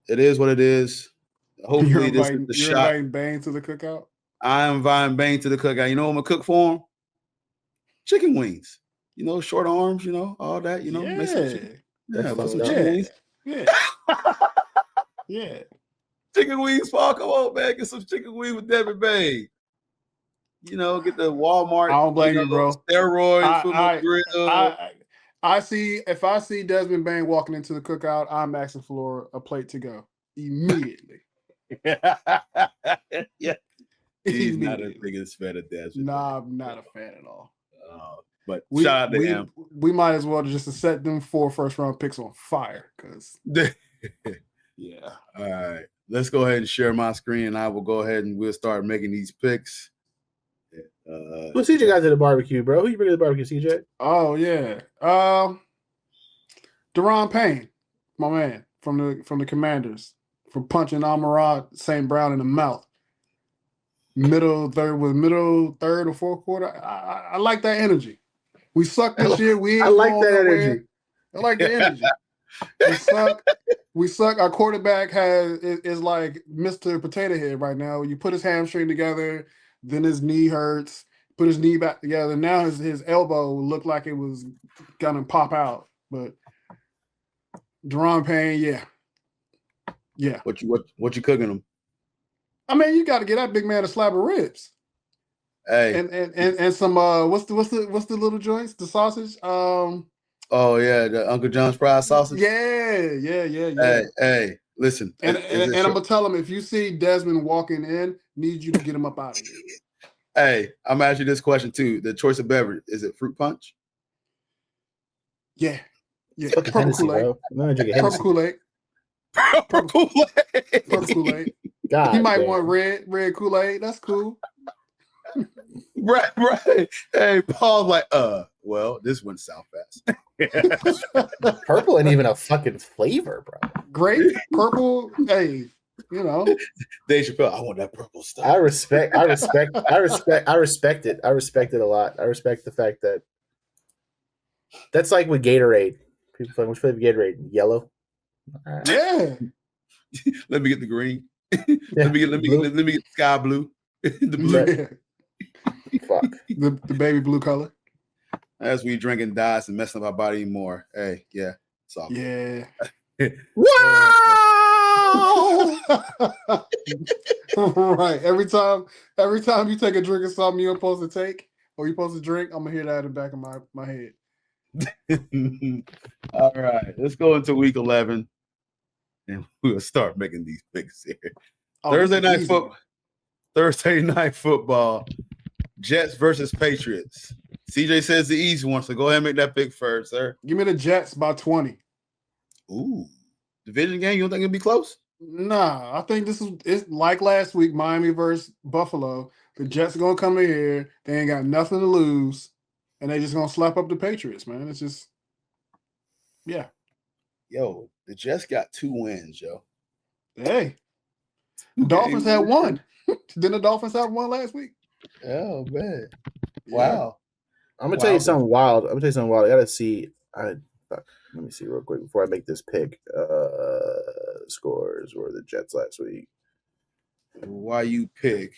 it is what it is. Hopefully, this is the shot. You're inviting Bain to the cookout? I'm inviting Bain to the cookout. You know what I'm going to cook for him? Chicken wings. Short arms, all that, make some chicken. Put some chicken wings. Yeah. Yeah. Chicken wings, Paul. Come on, man. Get some chicken wings with Devin Bain. Get the Walmart. I don't blame you, bro. Steroids for my grill. If I see Desmond Bain walking into the cookout, I'm asking for a plate to go immediately. Yeah. He's not a biggest fan of Desmond. Nah, I'm not a fan at all. But shout out to him. We might as well just set them 4 first-round picks on fire because yeah. All right. Let's go ahead and share my screen, and I will go ahead and we'll start making these picks. Who CJ got to the barbecue, bro? Who you bring to the barbecue, CJ? Oh yeah. Deron Payne, my man from the Commanders, from punching Amon-Ra St. Brown in the mouth. Middle third or fourth quarter. I like that energy. We suck this year. I like that energy. I like the energy. We suck. Our quarterback is like Mr. Potato Head right now. You put his hamstring together, then his knee hurts. Put his knee back together. Now his elbow looked like it was gonna pop out. But Deron Payne, yeah. What you cooking him? I mean, you got to get that big man a slab of ribs. Hey, and some what's the little joints? The sausage. Oh yeah, the Uncle John's fried sausage. Yeah. Hey, listen. And I'm gonna tell him if you see Desmond walking in, need you to get him up out of here. Hey, I'm gonna ask you this question too. The choice of beverage, is it fruit punch? Yeah. Purple Kool-Aid. Purple Kool-Aid. Purple Kool-Aid. Purple Kool-Aid. God, he might want red Kool-Aid. That's cool. Right. Hey, Paul's like, well, this went south fast. Purple ain't even a fucking flavor, bro. Grape, purple, hey, Dave Chappelle, I want that purple stuff. I respect it. I respect it a lot. I respect the fact that that's like with Gatorade. People like, which flavor Gatorade? Yellow. Right. Yeah. Let me get the green. Let me get the sky blue. The blue. Yeah. Fuck. The baby blue color. As we drinking diets and messing up our body more. Hey, yeah. It's all yeah. Wow. Right. Every time you take a drink of something you're supposed to take or you're supposed to drink, I'm gonna hear that in the back of my head. All right. Let's go into week 11. And we'll start making these picks here. Thursday night football. Jets versus Patriots. CJ says the easy one, so go ahead and make that pick first, sir. Give me the Jets by 20. Ooh. Division game, you don't think it'll be close? Nah, I think it's like last week, Miami versus Buffalo. The Jets are gonna come in here, they ain't got nothing to lose, and they just gonna slap up the Patriots, man. It's just Yo, the Jets got 2 wins, yo. Hey. The Dolphins had 1. Didn't the Dolphins have 1 last week? Oh man. Yeah. Wow. I'm gonna tell you something wild. I gotta see. Let me see real quick before I make this pick. Scores were the Jets last week. Why you pick?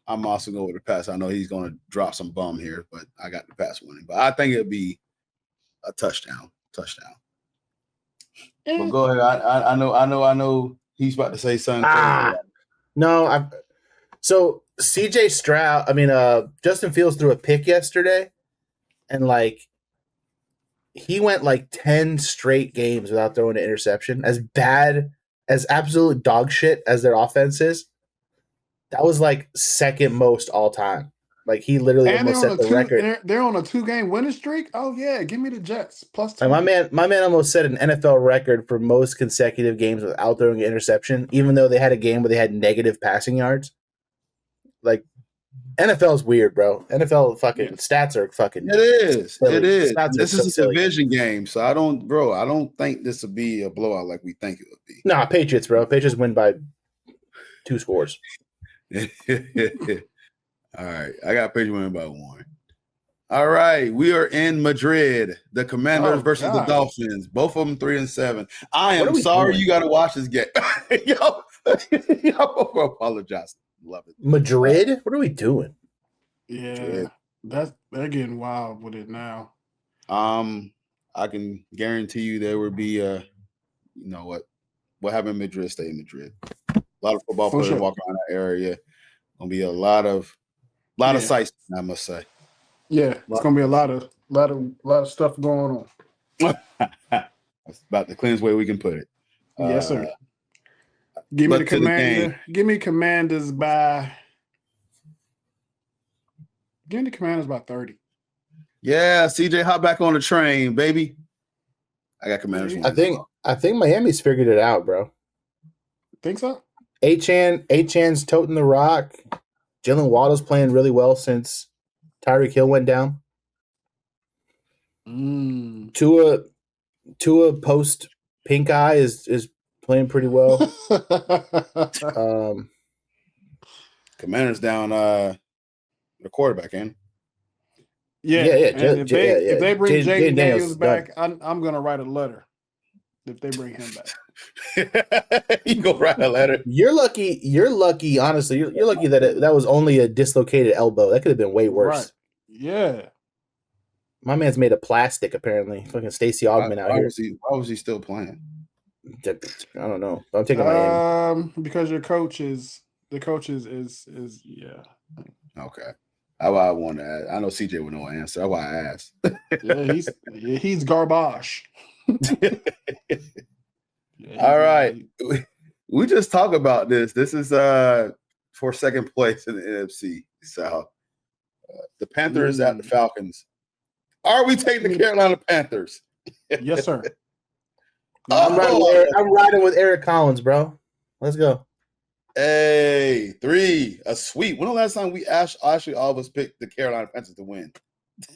I'm also going with the pass. I know he's going to drop some bum here, but I got the pass winning. But I think it'll be a touchdown. But go ahead. I know. He's about to say something. No, so CJ Stroud. Justin Fields threw a pick yesterday, and he went 10 straight games without throwing an interception. As bad as absolute dog shit as their offense is, that was second most all time. He literally almost set the record. They're on a 2-game winning streak. Oh yeah, give me the Jets plus 2. My man almost set an NFL record for most consecutive games without throwing an interception, even though they had a game where they had negative passing yards. NFL is weird, bro. NFL fucking stats are fucking. It is. Silly. It is. Stats This is a silly. division game, so I don't think this will be a blowout like we think it would be. Nah, Patriots, bro. Patriots win by 2 scores. All right. I got Patriots winning by 1. All right. We are in Madrid. The Commanders versus the Dolphins. Both of them 3-7. I am sorry you got to watch this game. Yo, apologize. Love it. Madrid? What are we doing? Yeah, they're getting wild with it now. I can guarantee you there would be you know what happened in Madrid, stay in Madrid. A lot of football players walk around that area. Gonna be a lot of sights, I must say. Yeah, it's gonna be a lot of stuff going on. That's about the cleanest way we can put it. Yes, sir. Give me the Commander. Give me Commanders by 30. Yeah, CJ, hop back on the train, baby. I got Commanders. I think Miami's figured it out, bro. Think so? Achan's toting the rock. Jalen Waddle's playing really well since Tyreek Hill went down. Tua post pink eye is playing pretty well. Commanders down the quarterback, in. Yeah. If they bring Jaden Daniels back, I'm gonna write a letter. If they bring him back. You go write a letter. You're lucky. Honestly, you're lucky that that was only a dislocated elbow. That could have been way worse. Right. Yeah. My man's made of plastic. Apparently, fucking Stacey Augman out here. Why was he still playing? I don't know. I'm taking Miami because the coach is yeah. Okay. How I want to ask. I know CJ would know an answer. That's why I asked. he's garbage. All right. We just talk about this. This is for second place in the NFC South. The Panthers at the Falcons. Are we taking the Carolina Panthers? Yes, sir. I'm riding with Eric Collins, bro. Let's go. Hey, 3, a sweep. When the last time we actually all of us picked the Carolina Panthers to win?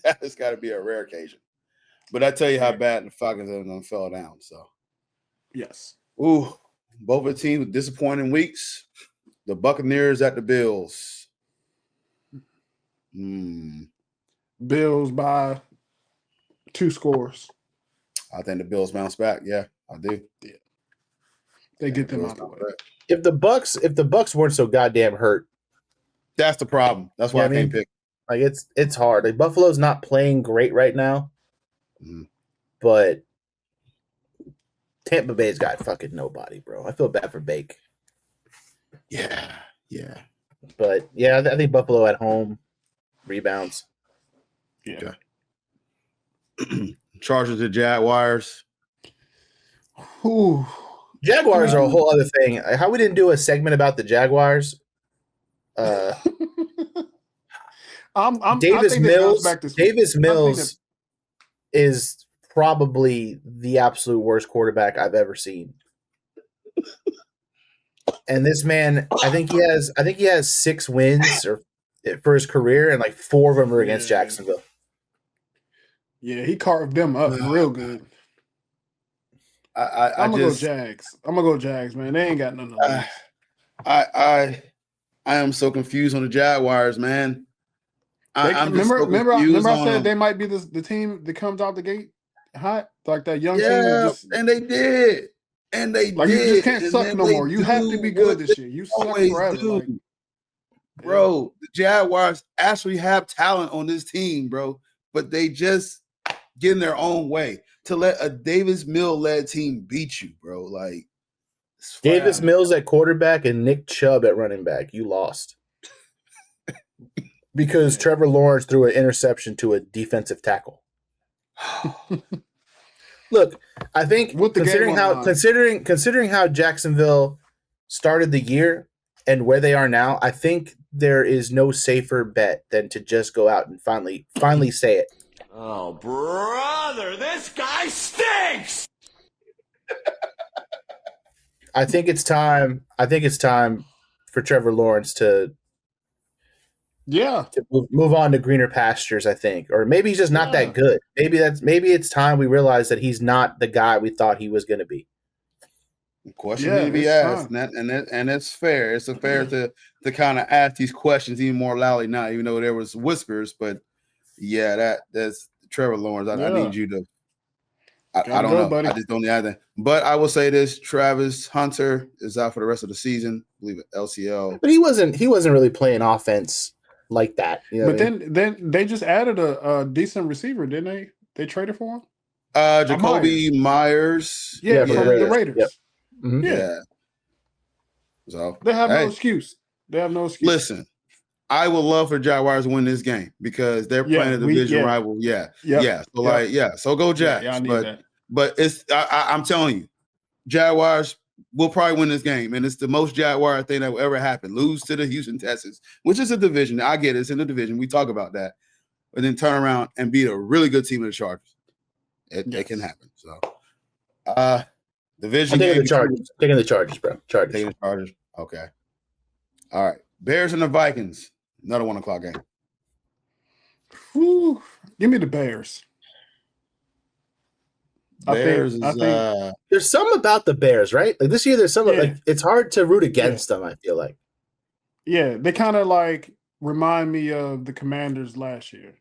That has got to be a rare occasion. But I tell you how bad the Falcons have fell down. So, yes. Ooh, both of the teams with disappointing weeks. The Buccaneers at the Bills. Bills by 2 scores. I think the Bills bounce back. Yeah, I do. Yeah. They get them out of the way. If the Bucks weren't so goddamn hurt, that's the problem. That's why I can't pick. Like it's hard. Like Buffalo's not playing great right now, but Tampa Bay's got fucking nobody, bro. I feel bad for Bake. Yeah. But yeah, I think Buffalo at home rebounds. Yeah. Chargers to Jaguars. Ooh. Jaguars are a whole other thing. How we didn't do a segment about the Jaguars? Davis Mills is probably the absolute worst quarterback I've ever seen. And this man, I think he has 6 wins for his career, and like 4 of them are against Jacksonville. Yeah, he carved them up real good. I'm gonna go Jags, man. They ain't got nothing to lose. I am so confused on the Jaguars, man. Remember I said they might be the team that comes out the gate hot, like that young team. And they did. You just can't suck no more. You have to be good this year. You suck forever. Bro, the Jaguars actually have talent on this team, bro, but they just get in their own way to let a Davis Mills-led team beat you, bro. Like Davis Mills at quarterback and Nick Chubb at running back. You lost. Because Trevor Lawrence threw an interception to a defensive tackle. Look, I think considering how Jacksonville started the year and where they are now, I think there is no safer bet than to just go out and finally say it. Oh, brother, this guy stinks. I think it's time for Trevor Lawrence to move on to greener pastures, I think. Or maybe he's just not that good. Maybe it's time we realize that he's not the guy we thought he was going to be. Question need to be it's asked, time. and it's fair. It's fair to kind of ask these questions even more loudly now, even though there was whispers. But yeah, that's Trevor Lawrence. I need you to. I Gotta don't go, know. buddy. I just don't need anything. But I will say this: Travis Hunter is out for the rest of the season. I believe it LCL. But he wasn't really playing offense like that. You know But then they just added a decent receiver, didn't they? They traded for him. Jacoby Myers. Yeah, for from the Raiders. Yep. Mm-hmm. Yeah. So they have no excuse. They have no excuse. Listen, I would love for Jaguars to win this game because they're playing a division rival. Yeah. So go Jags. Yeah, I need that. But it's I'm telling you, Jaguars will probably win this game, and it's the most Jaguar thing that will ever happen. Lose to the Houston Texans, which is a division. I get it. It's in the division. We talk about that. But then turn around and beat a really good team of the Chargers. It can happen. So division I'm taking game. the Chargers. Taking the Chargers, bro. Taking the Chargers. Okay. All right. Bears and the Vikings. Another 1 o'clock game. Whew. Give me the Bears. Bears I think there's some about the Bears, right? Like this year, there's some like it's hard to root against them. I feel like. Yeah, they kind of like remind me of the Commanders last year.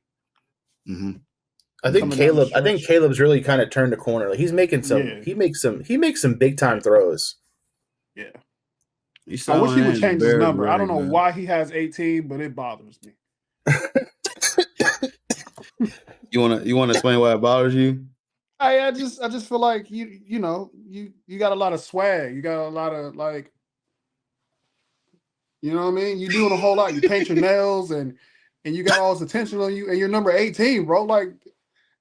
Mm-hmm. I think Caleb's really kind of turned a corner. Like he's making some. Yeah. He makes some big time throws. Yeah. I wish he would change his number. Really, I don't know why he has 18, but it bothers me. You wanna explain why it bothers you? I just feel like you got a lot of swag. You got a lot of like, you know what I mean? You're doing a whole lot. You paint your nails and you got all this attention on you, and you're number 18, bro. Like,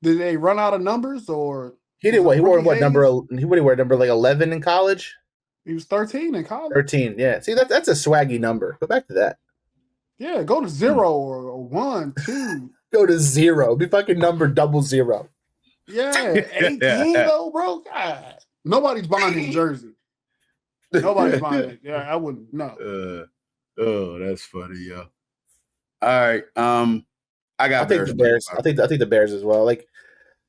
did they run out of numbers or he did what? He wore what number? He would wear number like 11 in college. He was 13 in college. 13, yeah. See, that's a swaggy number. Go back to that. Yeah, go to 0 or 1, 2. Go to 0. Be fucking number 00. Yeah, 18 though, bro. God. Nobody's buying his jersey. Nobody's buying it. Yeah, I wouldn't. No. Oh, that's funny, yo. All right. I think the Bears. I think the Bears as well. Like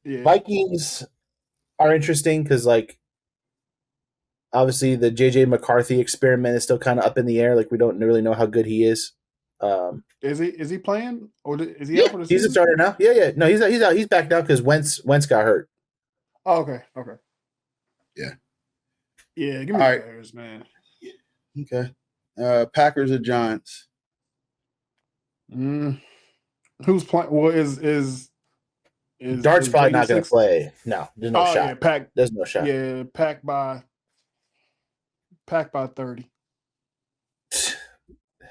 Vikings are interesting because like obviously the JJ McCarthy experiment is still kind of up in the air. Like we don't really know how good he is. Is he playing or is he out for the season? He's a starter now. Yeah. No, he's out. He's back now because Wentz got hurt. Oh, okay. Yeah. Yeah. Give me the Bears, man. Okay. Packers or Giants? Who's playing? Well, is Dart's probably not going to play. No, there's no shot. Yeah, there's no shot. Yeah, pack by 30.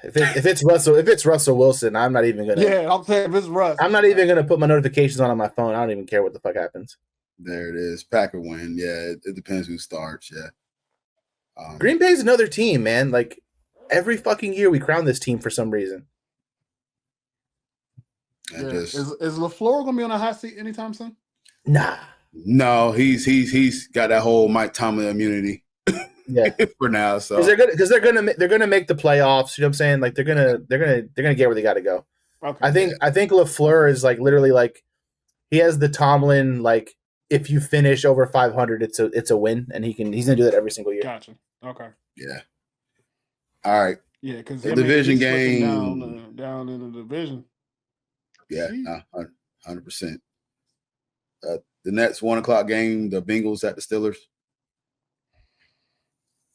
If it's Russell Wilson, I'm not even gonna. Yeah, I'm saying if it's Russ, I'm not even gonna put my notifications on my phone. I don't even care what the fuck happens. There it is. Packer win. Yeah, it depends who starts. Yeah. Green Bay's another team, man. Like every fucking year, we crown this team for some reason. Is LaFleur gonna be on a hot seat anytime soon? Nah. No, he's got that whole Mike Tomlin immunity. Yeah, for now. So because they're gonna make the playoffs. You know what I'm saying? Like they're gonna get where they got to go. Okay. I think LaFleur is like literally like he has the Tomlin like if you finish over 500, it's a win, and he's gonna do that every single year. Gotcha. Okay. Yeah. All right. Yeah, because the division game down in the division. Yeah, 100%. The next 1 o'clock game, the Bengals at the Steelers.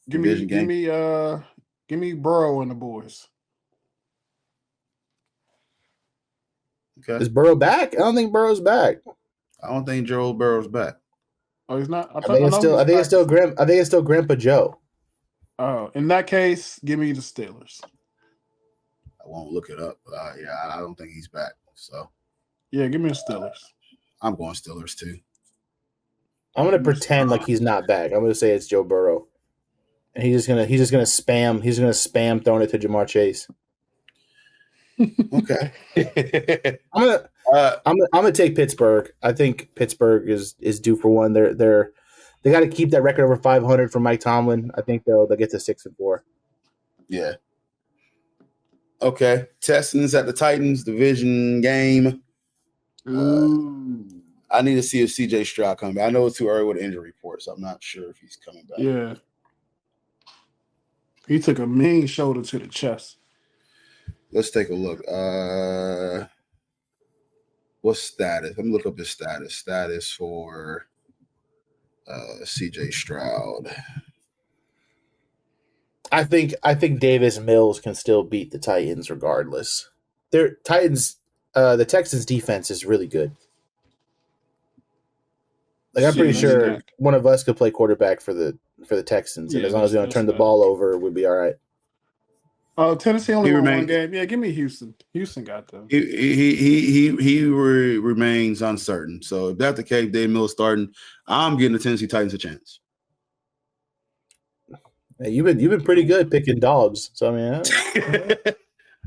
Give me Burrow and the boys. Okay. Is Burrow back? I don't think Burrow's back. I don't think Joe Burrow's back. Oh, he's not. I think it's still Grandpa Joe. Oh, in that case, give me the Steelers. I won't look it up, but I don't think he's back. So yeah, give me the Steelers. I'm going Steelers too. I'm gonna pretend like he's not back. I'm gonna say it's Joe Burrow, and he's just gonna spam. He's gonna spam throwing it to Jamar Chase. Okay. I'm gonna take Pittsburgh. I think Pittsburgh is due for one. They got to keep that record over 500 for Mike Tomlin. I think they'll get to 6-4. Yeah. Okay. Texans at the Titans division game. I need to see if CJ Stroud comes back. I know it's too early with the injury report, so I'm not sure if he's coming back. Yeah. He took a mean shoulder to the chest. Let's take a look. What's status? Let me look up his status. Status for CJ Stroud. I think Davis Mills can still beat the Titans regardless. The Texans defense is really good. Like I'm pretty sure one of us could play quarterback for the Texans, and as long as we don't turn the ball over, we'd be all right. Oh, Tennessee only won one game. Yeah, give me Houston. Houston got them. He remains uncertain. So if that's the case, Dave Mills starting, I'm getting the Tennessee Titans a chance. Hey, you've been pretty good picking dogs. So I mean,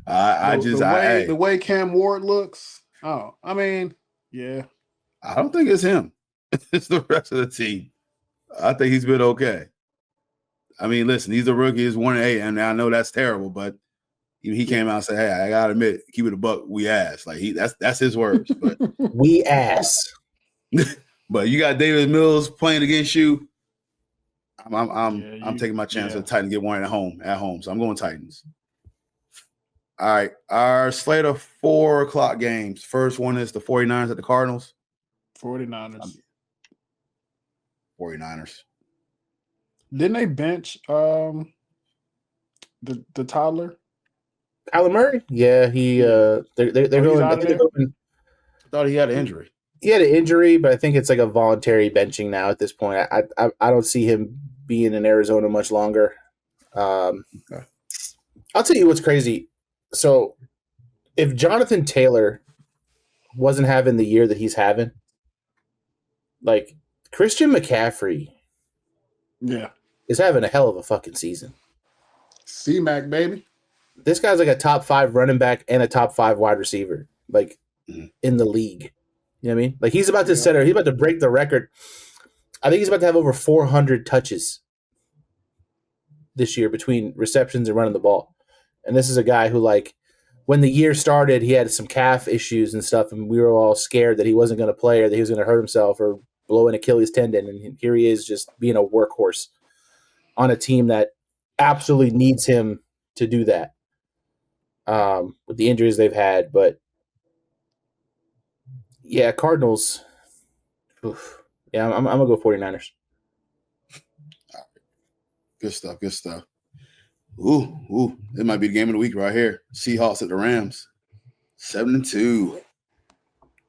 the way Cam Ward looks. Oh, I mean, yeah. I don't think it's him. It's the rest of the team. I think he's been okay. I mean, listen, he's a rookie. He's 1-8, and I know that's terrible, but he came out and said, "Hey, I gotta admit, keep it a buck. We ass." Like that's his words. But we ass. But you got Davis Mills playing against you. I'm taking my chance to Titans get one at home. So I'm going Titans. All right, our slate of 4 o'clock games. First one is the 49ers at the Cardinals. 49ers. Didn't they bench the toddler? Kyler Murray? Yeah, they're going. I thought he had an injury. He had an injury, but I think it's like a voluntary benching now at this point. I don't see him being in Arizona much longer. I'll tell you what's crazy. So if Jonathan Taylor wasn't having the year that he's having, like Christian McCaffrey is having a hell of a fucking season. C-Mac, baby. This guy's like a top 5 running back and a top 5 wide receiver, like in the league. You know what I mean? Like he's about to he's about to break the record. I think he's about to have over 400 touches this year between receptions and running the ball. And this is a guy who, like, when the year started, he had some calf issues and stuff, and we were all scared that he wasn't going to play or that he was going to hurt himself or blow an Achilles tendon. And here he is just being a workhorse on a team that absolutely needs him to do that with the injuries they've had. But, yeah, Cardinals. Oof. Yeah, I'm going to go 49ers. Good stuff. Ooh. It might be the game of the week right here. Seahawks at the Rams. 7-2.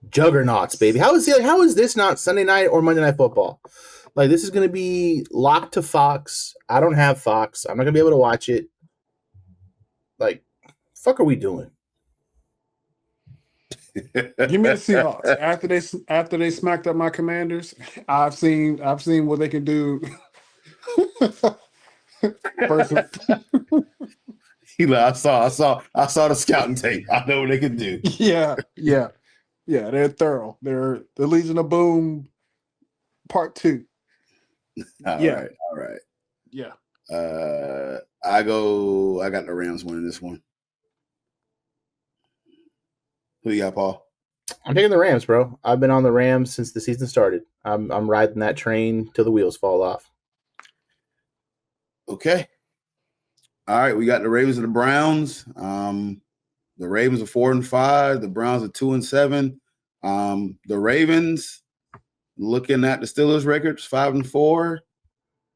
Juggernauts, baby. How is this not Sunday night or Monday Night Football? Like, this is going to be locked to Fox. I don't have Fox. I'm not going to be able to watch it. Like, fuck are we doing? Give me the Seahawks. After they smacked up my Commanders, I've seen what they can do. I saw the scouting tape. I know what they can do. Yeah. They're thorough. They're the Legion of Boom Part 2. All right. Yeah. I got the Rams winning this one. Who you got, Paul? I'm taking the Rams, bro. I've been on the Rams since the season started. I'm riding that train till the wheels fall off. Okay. All right, we got the Ravens and the Browns. The Ravens are 4-5. The Browns are 2-7. The Ravens, looking at the Steelers' records, 5-4,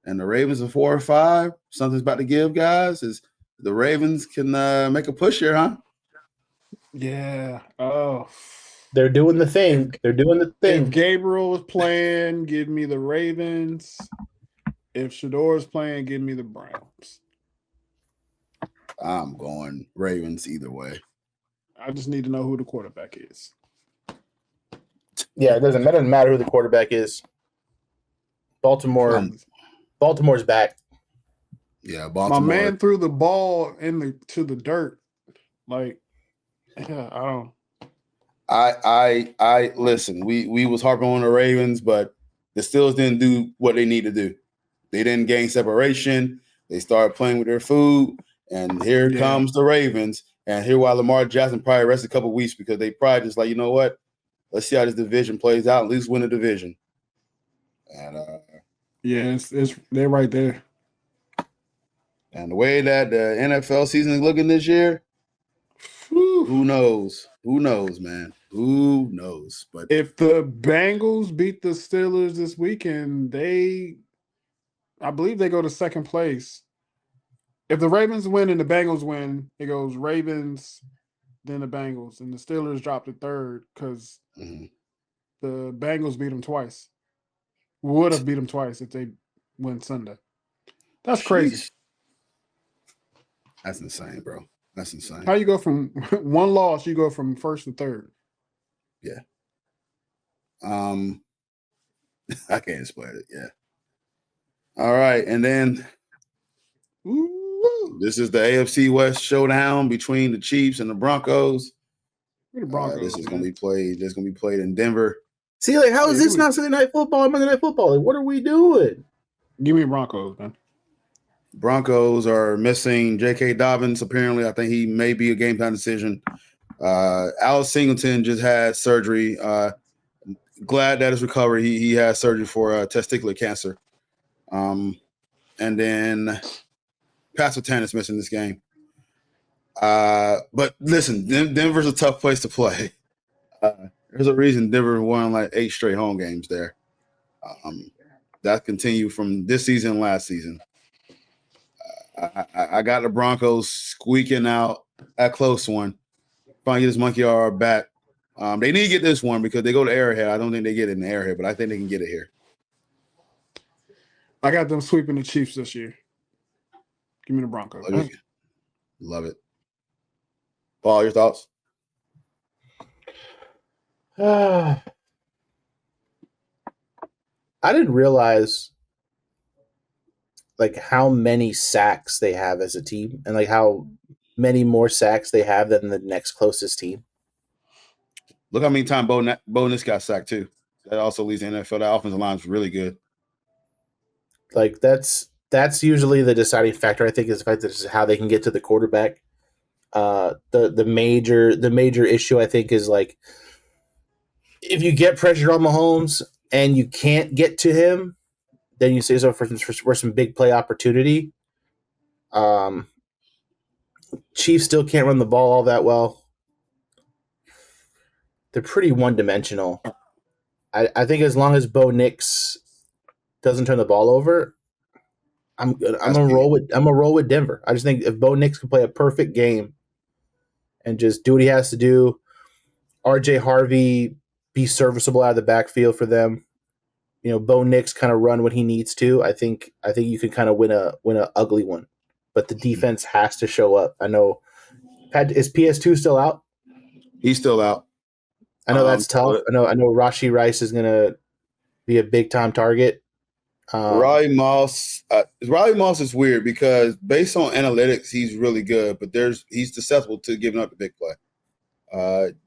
and the Ravens are 4-5. Something's about to give, guys. Is the Ravens can make a push here, huh? Yeah. Oh. They're doing the thing. If Gabriel was playing, give me the Ravens. If Shador is playing, give me the Browns. I'm going Ravens either way. I just need to know who the quarterback is. Yeah, it doesn't matter who the quarterback is. Baltimore's back. Yeah, Baltimore. My man threw the ball to the dirt. Like, yeah, I don't. I listen. We was harping on the Ravens, but the Steelers didn't do what they need to do. They didn't gain separation. They started playing with their food, and here comes the Ravens. And here, while Lamar Jackson probably rested a couple of weeks because they probably just like, you know what? Let's see how this division plays out. At least win the division. And it's they're right there. And the way that the NFL season is looking this year, who knows? Who knows, man? Who knows? But if the Bengals beat the Steelers this weekend, I believe they go to second place. If the Ravens win and the Bengals win, it goes Ravens, then the Bengals, and the Steelers drop to third because the Bengals beat them twice. Would have beat them twice if they win Sunday. That's crazy. Sheesh. That's insane, bro. That's insane. How you go from one loss, you go from first to third. Yeah. I can't explain it. Yeah. All right, and then this is the AFC West showdown between the Chiefs and the Broncos. The Broncos this is going to be played. This is going to be played in Denver. See, like, how is this not Sunday Night Football and Monday Night Football? Like, what are we doing? Give me Broncos, man. Broncos are missing J.K. Dobbins. Apparently, I think he may be a game time decision. Alex Singleton just had surgery. Glad that his recovery. He had surgery for testicular cancer. And then Pat Surtain is missing this game. But listen, Denver's a tough place to play. There's a reason Denver won like 8 straight home games there. That continued from this season and last season. I got the Broncos squeaking out a close one. Finally get this monkey R back. They need to get this one because they go to Arrowhead. I don't think they get it in the Arrowhead, but I think they can get it here. I got them sweeping the Chiefs this year. Give me the Broncos. Love it. Paul, your thoughts? I didn't realize like how many sacks they have as a team and like how many more sacks they have than the next closest team. Look how many times Bo Nix got sacked too. That also leads the NFL. That offensive line is really good. Like that's usually the deciding factor. I think is the fact that this is how they can get to the quarterback. The major issue I think is like if you get pressure on Mahomes and you can't get to him, then you say so for some big play opportunity. Chiefs still can't run the ball all that well. They're pretty one-dimensional. I think as long as Bo Nix doesn't turn the ball over, I'm gonna roll with Denver. I just think if Bo Nix can play a perfect game and just do what he has to do, RJ Harvey be serviceable out of the backfield for them. You know, Bo Nix kind of run when he needs to. I think you can kind of win a ugly one, but the defense has to show up. I know. Is PS2 still out? He's still out. I know that's tough. I know Rashee Rice is gonna be a big time target. Riley Moss is weird because based on analytics, he's really good, but he's susceptible to giving up the big play.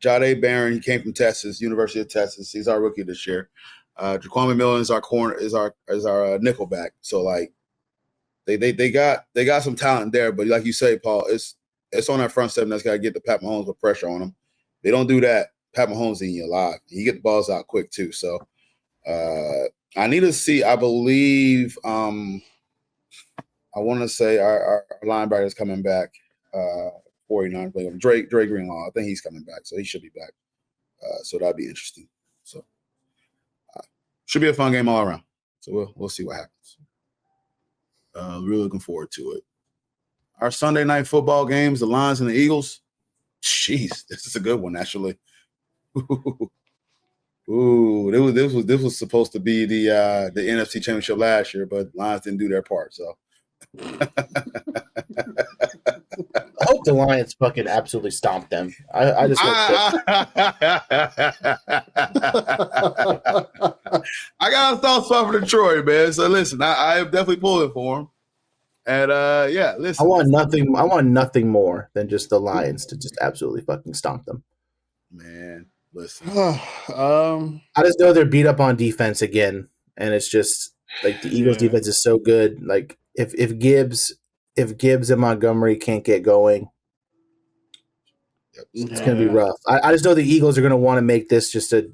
Jahdae Barron, he came from Texas, University of Texas. He's our rookie this year. Jaquan Millen is our nickel back. So like they got some talent there, but like you say, Paul, it's on that front seven that's got to get the Pat Mahomes with pressure on them. They don't do that. Pat Mahomes eating you alive. He get the balls out quick too. So I need to see. I believe I want to say our linebacker is coming back. 49 playing Drake Greenlaw. I think he's coming back, so he should be back. So that'd be interesting. So should be a fun game all around. So we'll see what happens. Really looking forward to it. Our Sunday night football games, the Lions and the Eagles. Jeez, this is a good one actually. Ooh, this was supposed to be the NFC Championship last year, but Lions didn't do their part. So I hope the Lions fucking absolutely stomp them. I just hope I got a soft spot for Detroit, man. So listen, I am definitely pulling for them. And yeah, listen. I want nothing more than just the Lions to just absolutely fucking stomp them. Man, listen. I just know they're beat up on defense again, and it's just like the Eagles' defense is so good. Like if Gibbs and Montgomery can't get going, it's going to be rough. I just know the Eagles are going to want to make this just a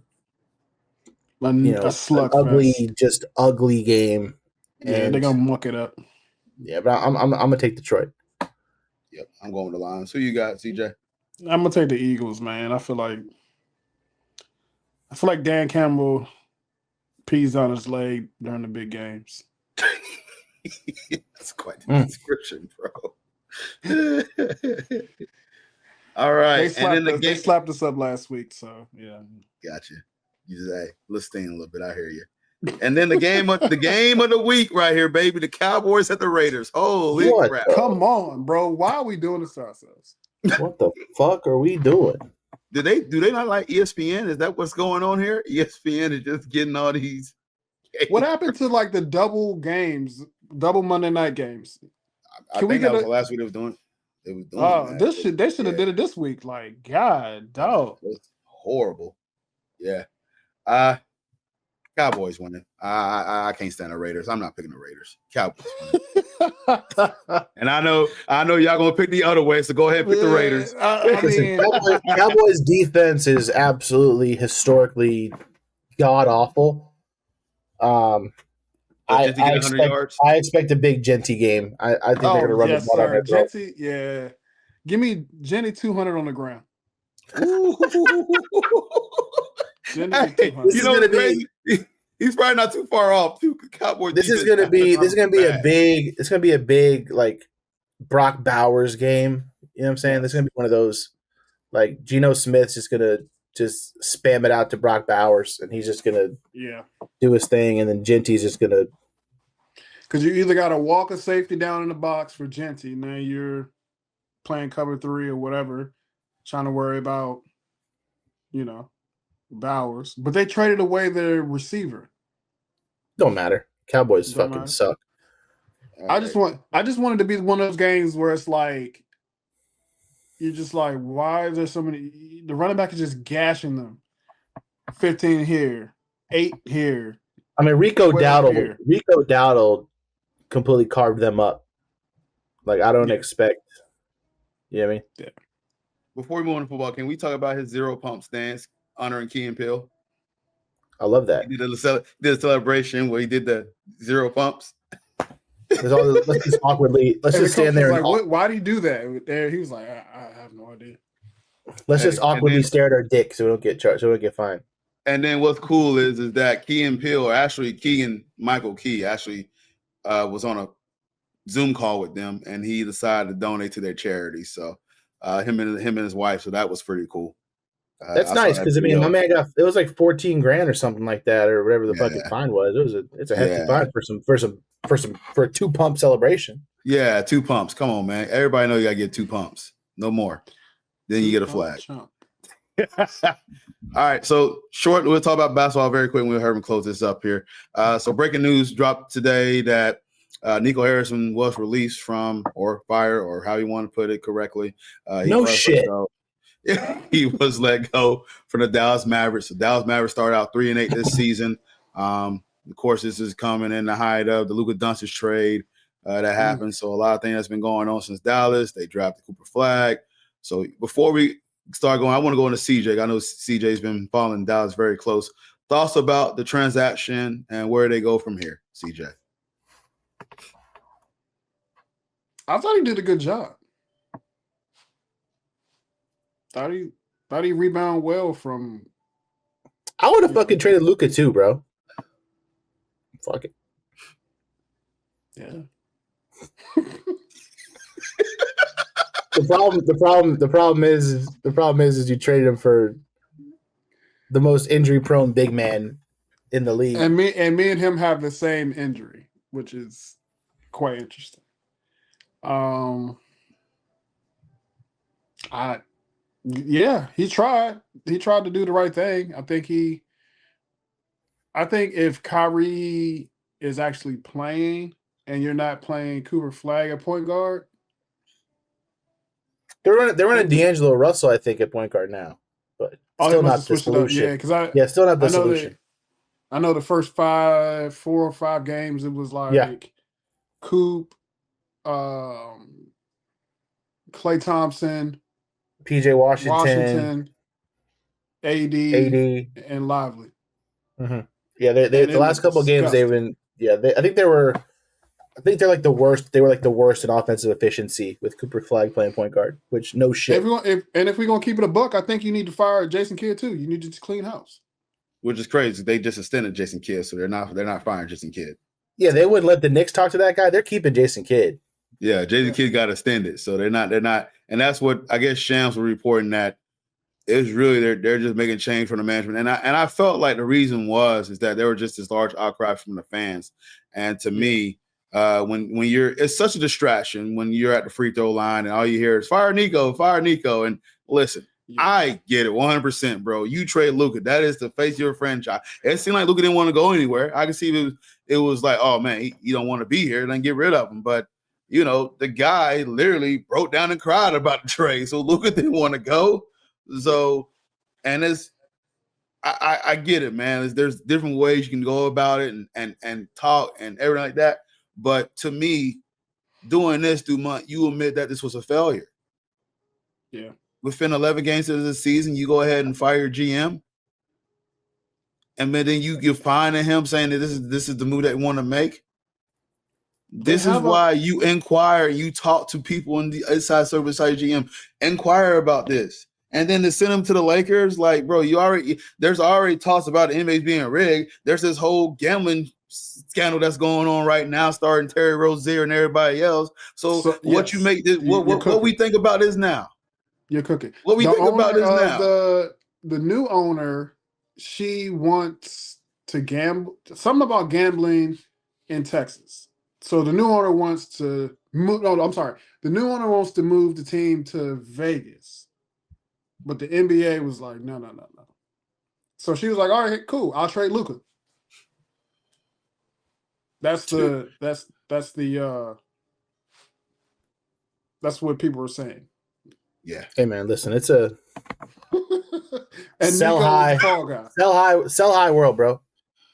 slugfest. Ugly game. Yeah, they're going to muck it up. Yeah, but I'm gonna take Detroit. Yep, I'm going with the Lions. Who you got, CJ? I'm gonna take the Eagles, man. I feel like Dan Campbell pees on his leg during the big games. That's quite the description, bro. All right, They slapped us up last week, so yeah. Gotcha. You just, hey, let's stay in a little bit. I hear you. And then the game of the week right here, baby. The Cowboys at the Raiders. Holy crap! Come on, bro. Why are we doing this to ourselves? What the fuck are we doing? Do they not like ESPN? Is that what's going on here? ESPN is just getting all these. What happened to like the double Monday night games? I think that was the last week they was doing. That. They should have did it this week. Like, God, dog. It's horrible. Yeah. Cowboys winning. I can't stand the Raiders. I'm not picking the Raiders. Cowboys winning. And I know y'all gonna pick the other way, so go ahead and pick the Raiders. I mean, Cowboys defense is absolutely historically god awful. I expect a big Genty game. I think they're gonna run the ball on that Genty, yeah. Give me Genty 200 on the ground. Genty 200. He's probably not too far off. Cowboys. This is gonna be a big like Brock Bowers game. You know what I'm saying? This is gonna be one of those like Geno Smith's just gonna just spam it out to Brock Bowers, and he's just gonna do his thing, and then Genty's just gonna. Because you either got to walk a safety down in the box for Genty, now you're playing cover 3 or whatever, trying to worry about, Bowers. But they traded away their receiver. Don't matter. Cowboys fucking suck. I just wanted to be one of those games where it's like you're just like, why is there so many? The running back is just gashing them. 15 here, 8 here. I mean, Rico Dowdle completely carved them up. Like, I don't expect. You know what I mean? Yeah. Before we move on to football, can we talk about his zero pump stance honoring Key and Peele? I love that. He did a celebration where he did the zero pumps. Let's just awkwardly. Let's just stand there. Like, why do you do that? There, he was like, I have no idea. Let's just awkwardly stare at our dick so we don't get charged. So we don't get fined. And then what's cool is that Key and Peele, or actually Michael Key, was on a Zoom call with them, and he decided to donate to their charity. So him and his wife. So that was pretty cool. That's nice because I mean, my man it was like $14,000 or something like that, or whatever the fucking fine was. It's a hefty fine for a 2-pump celebration. Yeah, 2 pumps. Come on, man. Everybody know you gotta get 2 pumps. No more. Then you get a flag. All right, so we'll talk about basketball very quick. We'll have him close this up here. So breaking news dropped today that Nico Harrison was released from, or fired, or how you want to put it correctly. No shit. He was let go from the Dallas Mavericks. The Dallas Mavericks started out 3-8 this season. Of course, this is coming in the height of the Luka Doncic trade that happened. So a lot of things that's been going on since Dallas. They drafted Cooper Flag. So before we start going, I want to go into CJ. I know CJ's been following Dallas very close. Thoughts about the transaction and where they go from here, CJ? I thought he did a good job. Thought he rebounded well from. I would have fucking traded Luka too, bro. Fuck it. Yeah. The problem is you traded him for the most injury-prone big man in the league. And me and him have the same injury, which is quite interesting. He tried. He tried to do the right thing. I think if Kyrie is actually playing and you're not playing Cooper Flag at point guard, they're running D'Angelo Russell, I think, at point guard now, but still not the solution. Still not the solution. I know the first 4 or 5 games it was like Coop, Klay Thompson, PJ Washington, AD, and Lively. Mm-hmm. Yeah, the last couple of games they've been. Yeah, I think they were. I think they're like the worst. They were like the worst in offensive efficiency with Cooper Flag playing point guard, which no shit. If we're gonna keep it a buck, I think you need to fire Jason Kidd too. You need to just clean house. Which is crazy. They just extended Jason Kidd, so they're not firing Jason Kidd. Yeah, they wouldn't let the Knicks talk to that guy. They're keeping Jason Kidd. Yeah, Jason Kidd got extended, so they're not, and that's what I guess Shams were reporting, that it's really they're just making change from the management, and I felt like the reason is that there were just this large outcry from the fans, and to me, when it's such a distraction when you're at the free throw line and all you hear is fire Nico, and listen. Yeah. I get it 100%, bro. You trade Luka. That is the face of your franchise. It seemed like Luka didn't want to go anywhere. I can see it was like, oh, man, you don't want to be here. Then get rid of him. But, the guy literally broke down and cried about the trade. So Luka didn't want to go. So, and I get it, man. There's different ways you can go about it and talk and everything like that. But to me, doing this you admit that this was a failure. Yeah. Within 11 games of the season, you go ahead and fire your GM, and then you're finding him saying that this is the move that you want to make. This is why you inquire, you talk to people in the inside service side GM, inquire about this, and then to send them to the Lakers, like, bro, there's already talks about the NBA being rigged. There's this whole gambling scandal that's going on right now, starting Terry Rozier and everybody else. So what yes, you make this? What we think about this now? You're cooking. What we think about this now? The new owner, she wants to gamble. Something about gambling in Texas. So the new owner wants to move. No, I'm sorry. The new owner wants to move the team to Vegas, but the NBA was like, no. So she was like, all right, cool. I'll trade Luka. That's what people were saying. Yeah. Hey man, listen, it's a and sell high world, bro.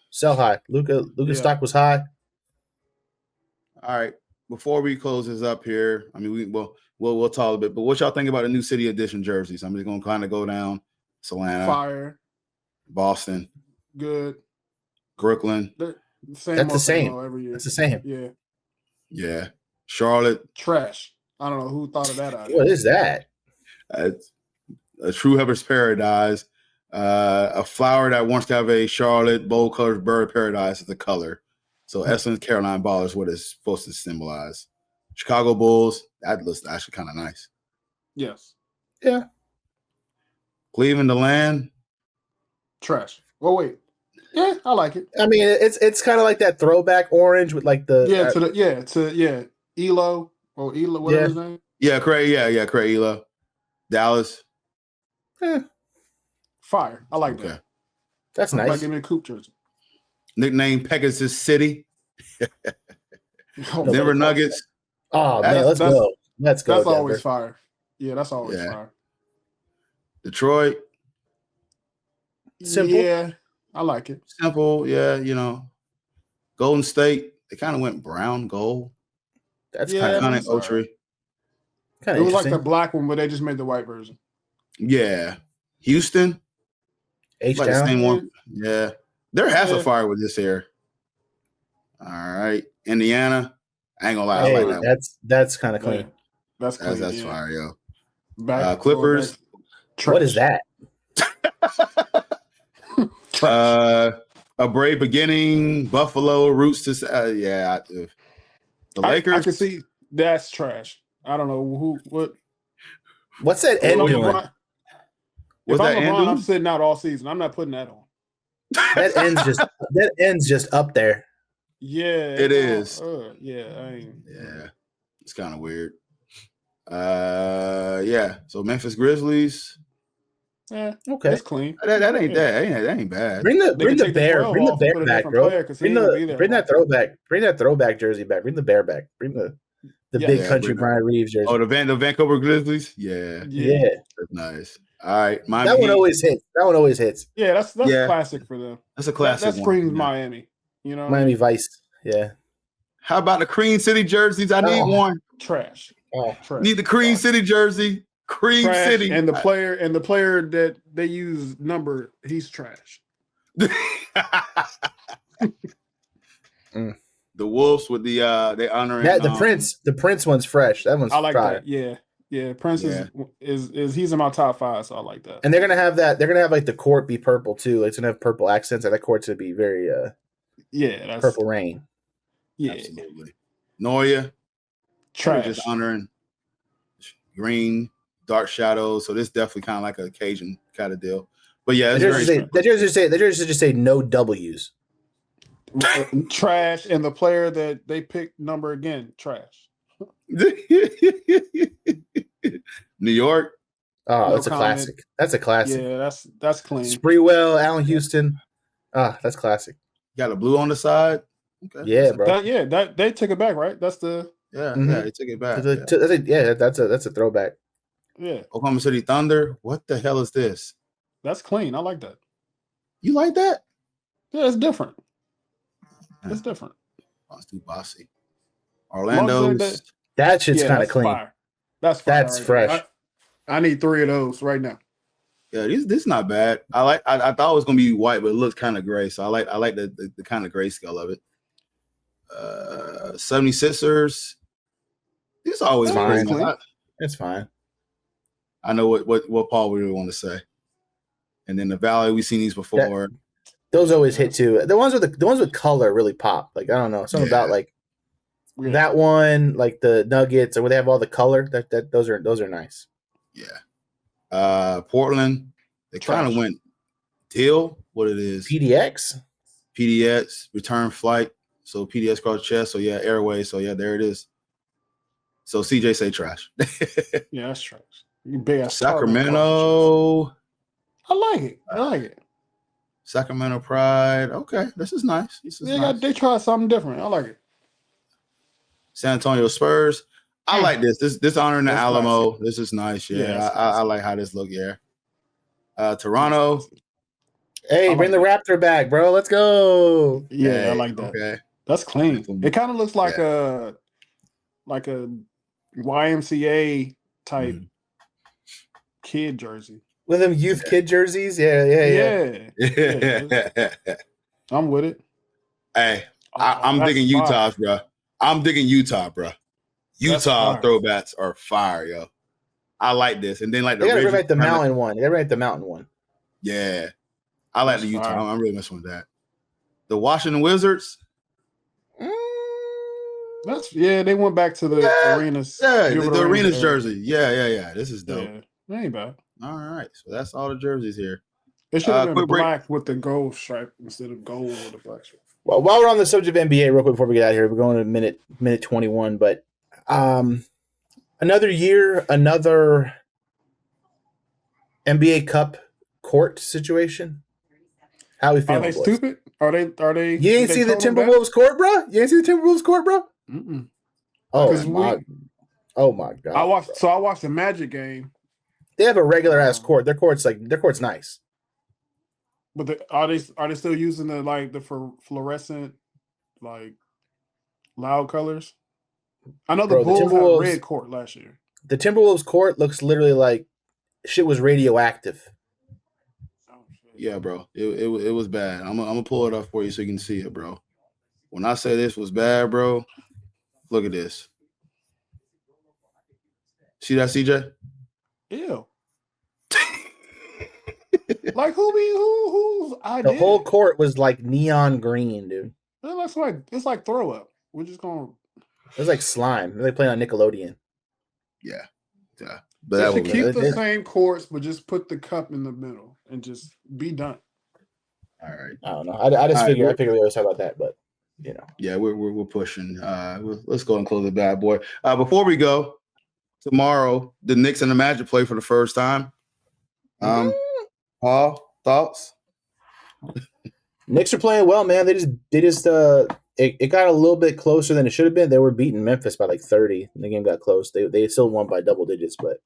Sell high. Luka's stock was high. All right. Before we close this up here, I mean, we'll talk a bit. But what y'all think about the new City Edition jerseys? I'm just gonna kind of go down. Atlanta, fire. Boston, good. Brooklyn. That's the same. Every year. That's the same. Yeah. Yeah. Charlotte. Trash. I don't know who thought of that idea. What is that? A true Heaven's Paradise, a flower that wants to have a Charlotte bold colored bird paradise as the color. So Essence Carolina Ball is what it's supposed to symbolize. Chicago Bulls, that looks actually kind of nice. Yes. Yeah. Cleveland, the land. Trash. Oh wait. Yeah, I like it. I mean, it's kind of like that throwback orange with like the Elo or Elo, whatever his name. Yeah, Craig. Yeah, Craig Elo. Dallas. Fire. I like that. That's nice. Like him in a coupe jersey. Nickname Pegasus City. Denver Nuggets. Oh man, let's go. Let's go. That's Denver. always fire. Yeah, that's always fire. Detroit. Simple. Yeah, I like it. Simple. Yeah, Golden State. They kind of went brown gold. That's kind of ultra. It was like the black one, but they just made the white version. Yeah. Houston. H like down. the same one. Yeah. They're half a fire with this here. All right. Indiana. I ain't gonna lie. Hey, I like that. That's kind of clean. Yeah. That's clean. That's fire, yo. Clippers. What is that? A brave beginning. Buffalo roots to the Lakers. I can see that's trash. I don't know what's that end doing? What's that end doing? I'm sitting out all season. I'm not putting that on. That ends just up there. Yeah, it is. Yeah, it's kind of weird. So Memphis Grizzlies. Yeah, okay, that's clean. That ain't bad. Bring the bear back, bro. Bring that throwback jersey back. Bring the bear back. Bring the big country Brian Reeves jersey. Oh, the Vancouver Grizzlies. Yeah, that's nice. All right, that one always hits. Yeah, that's classic for them. That's a classic. That screams Miami. Miami Vice. Yeah. How about the Cream City jerseys? I need one. Trash. Trash. Need the Cream City jersey. Cream trash. City. And the player that they use number, he's trash. The Wolves with the they honoring the Prince one's fresh. That one's I like fire. that. Yeah. Prince is he's in my top 5, so I like that. And they're gonna have that. They're gonna have like the court be purple too. Like, it's gonna have purple accents. And that court's gonna be very that's purple rain. Yeah, absolutely. Noya, trash. just honoring green, dark shadows. So this definitely kind of like an occasion kind of deal. But yeah, the jerseys just say no W's. Trash, and the player that they picked number again, trash. New York. Oh, that's a classic. That's a classic. Yeah, that's clean. Spreewell, Allen Houston. That's classic. Got a blue on the side. Okay. Yeah, bro. That they took it back, right? That's the yeah, they took it back. That's a throwback. Yeah. Oklahoma City Thunder. What the hell is this? That's clean. I like that. You like that? Yeah, it's different. It's different. Oh, it's too bossy. Orlando's. That shit's kind of clean. Fire. That's fire. That's fresh. I need 3 of those right now. Yeah, this not bad. I thought it was gonna be white, but it looks kind of gray. So I like the kind of gray scale of it. 76ers. These are always fine. It's fine. I know what Paul really want to say. And then the Valley, we've seen these before. Those always hit too. The ones with color really pop. Like, I don't know, something about like that one, like the Nuggets, or where they have all the color. That those are nice. Yeah. Portland, they kind of went teal. What it is? PDX return flight. So PDX cross chest. So yeah, airway. So yeah, there it is. So CJ say trash. Yeah, that's trash. You big Sacramento. I like it. Sacramento Pride. Okay, this is nice. Nice. They tried something different. I like it. San Antonio Spurs. I like this. This honoring the Alamo. Nice. This is nice. Yeah, I like how this look. Yeah. Toronto. Hey, bring the Raptor back, bro. Let's go. Yeah, hey, I like that. Okay. That's clean. It kind of looks like a YMCA type kid jersey. With them youth kid jerseys? Yeah. I'm with it. Hey, I'm digging Utah's, bro. I'm digging Utah, bro. Utah throwbacks are fire, yo. I like this. And then like they gotta write the mountain one. They gotta write the mountain one. Yeah. I like the Utah. I'm really messing with that. The Washington Wizards. They went back to the arenas. Yeah, the arenas jersey. Yeah. This is dope. Yeah, ain't bad. All right. So that's all the jerseys here. It should have been black with the gold stripe instead of gold with the black stripe. Well, while we're on the subject of NBA, real quick before we get out of here, we're going to minute 21, but another year, another NBA Cup court situation. How we feeling? Are they stupid? Are they? You ain't see the Timberwolves court, bro? You ain't see the Timberwolves court, bro? Mm-mm. Oh my god! I watched the Magic game. They have a regular ass court. Their court's nice. But are they still using the fluorescent loud colors? I know the Bulls had a red court last year. The Timberwolves court looks literally like shit was radioactive. Yeah, bro. It was bad. I'm gonna pull it up for you so you can see it, bro. When I say this was bad, bro, look at this. See that, CJ? Ew. Like who's idea? The whole court was like neon green, dude. It's like throw up. We're just gonna. It was like slime. They playing on Nickelodeon. Yeah. But they should keep the same courts, but just put the cup in the middle and just be done. All right. I don't know. I just figured. I figured we always talk about that, but you know. Yeah, we're pushing. Let's go and close the bad boy. Before we go, tomorrow the Knicks and the Magic play for the first time. Paul, thoughts? Knicks are playing well, man. It got a little bit closer than it should have been. They were beating Memphis by like 30. And the game got close. They still won by double digits, but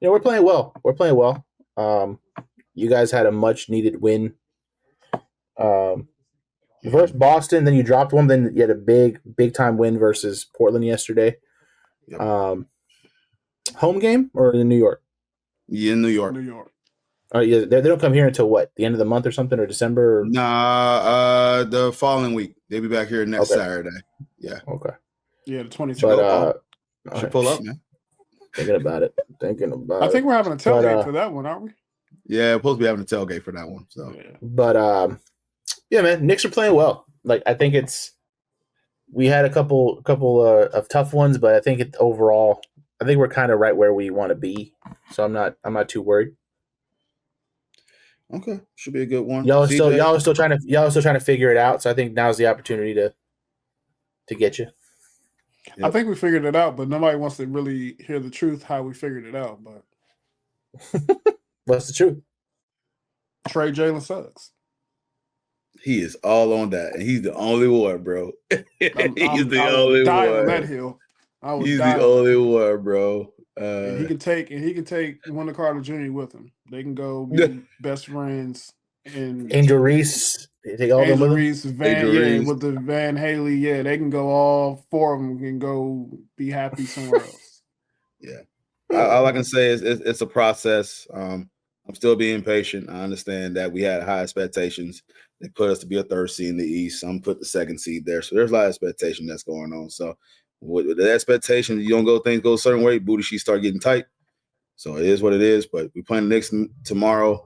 we're playing well. You guys had a much needed win. Versus Boston, then you dropped one, then you had a big time win versus Portland yesterday. Yep. Home game or in New York? Yeah, in New York. Oh yeah, they don't come here until what? The end of the month or something, or December? Or... Nah, the following week they'll be back here next Saturday. Yeah. Okay. Yeah, the 22nd. But should pull up, man. Thinking about it. I think we're having a tailgate for that one, aren't we? Yeah, we're supposed to be having a tailgate for that one. So, but yeah, man, Knicks are playing well. Like I think we had a couple of tough ones, but I think overall, I think we're kind of right where we want to be. So I'm not too worried. Okay, should be a good one. Y'all are still trying to figure it out. So I think now's the opportunity to get you. Yep. I think we figured it out, but nobody wants to really hear the truth how we figured it out. But what's the truth? Trey Jalen sucks. He is all on that, and he's the only one, bro. He's the only one. That hill. He's the only one, bro. And he can take Wendell Carter Jr. with him. They can go be best friends. And Angel Reese, they take all Angel them Reese, with the Van Haley. Yeah, they can go. All four of them can go be happy somewhere else. Yeah, all I can say is it's a process. I'm still being patient. I understand that we had high expectations. They put us to be a third seed in the East. Some put the second seed there, so there's a lot of expectation that's going on. So with the expectation, you don't go things go a certain way, booty sheets start getting tight. So it is what it is. But we playing the Knicks tomorrow.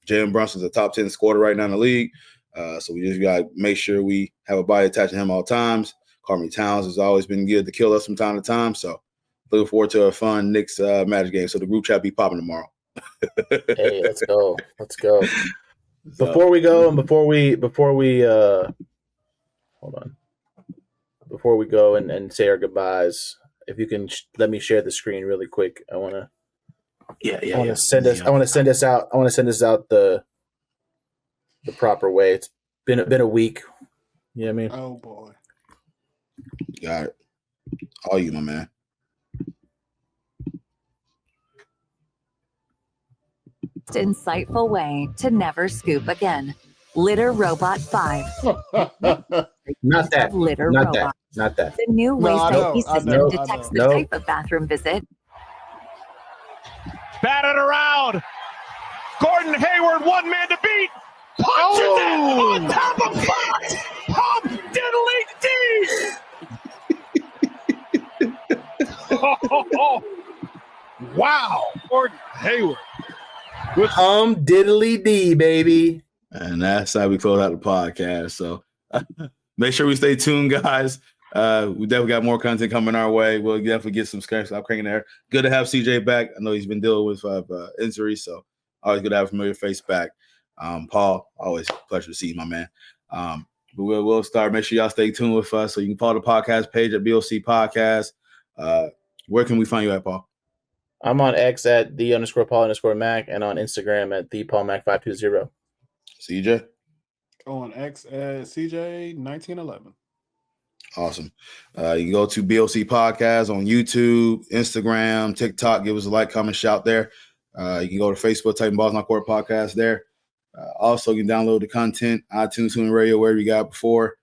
Jalen Brunson's a top 10 scorer right now in the league. So we just got to make sure we have a body attached to him all times. Carmen Towns has always been good to kill us from time to time. So looking forward to a fun Knicks Magic game. So the group chat be popping tomorrow. Hey, let's go. Before we go and before we hold on. Before we go and say our goodbyes, if you can let me share the screen really quick. I want to I want to send us out the proper way. It's been a week. You know what I mean? Oh boy. Got it. All you, my man. Insightful way to never scoop again. Litter Robot 5. Not that. Litter not Robot. That. Not that. The new waste ID system detects the type of bathroom visit. Batted around. Gordon Hayward, one man to beat. Punches it on top of Fox. Hum diddly dee. Wow. Gordon Hayward. With hum diddly dee, baby. And that's how we close out the podcast. So make sure we stay tuned, guys. We definitely got more content coming our way. We'll definitely get some scratches out cranking there. Good to have CJ back. I know he's been dealing with injury, so always good to have a familiar face back. Paul, always a pleasure to see you, my man. But we'll start. Make sure y'all stay tuned with us. So you can follow the podcast page at BOC Podcast. Where can we find you at, Paul? I'm on X at _Paul_Mac and on Instagram at thePaulMac520. CJ? On X at CJ1911. Awesome. You can go to BOC Podcast on YouTube, Instagram, TikTok. Give us a like, comment, shout there. You can go to Facebook, type in Balls Not Court Podcast there. Also, you can download the content, iTunes, TuneIn Radio, wherever you got before.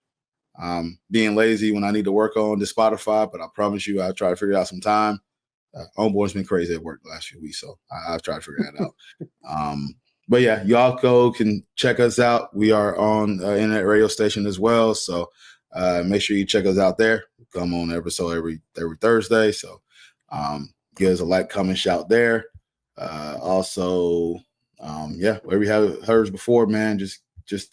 Being lazy when I need to work on the Spotify, but I promise you I'll try to figure out some time. Homeboy's been crazy at work the last few weeks, so I've tried to figure that out. But yeah, y'all can check us out. We are on internet radio station as well, so make sure you check us out there. We come on every Thursday, so give us a like, comment, shout there. Also, where we have heard before, man, just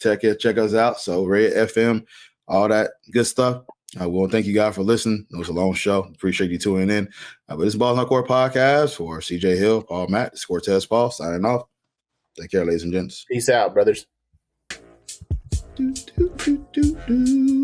check us out. So Red FM, all that good stuff. I want to thank you guys for listening. It was a long show. Appreciate you tuning in. But this is Balls Not Court Podcast for CJ Hill, Paul Matt, Cortez Paul, signing off. Take care, ladies and gents. Peace out, brothers. Do, do, do, do, do.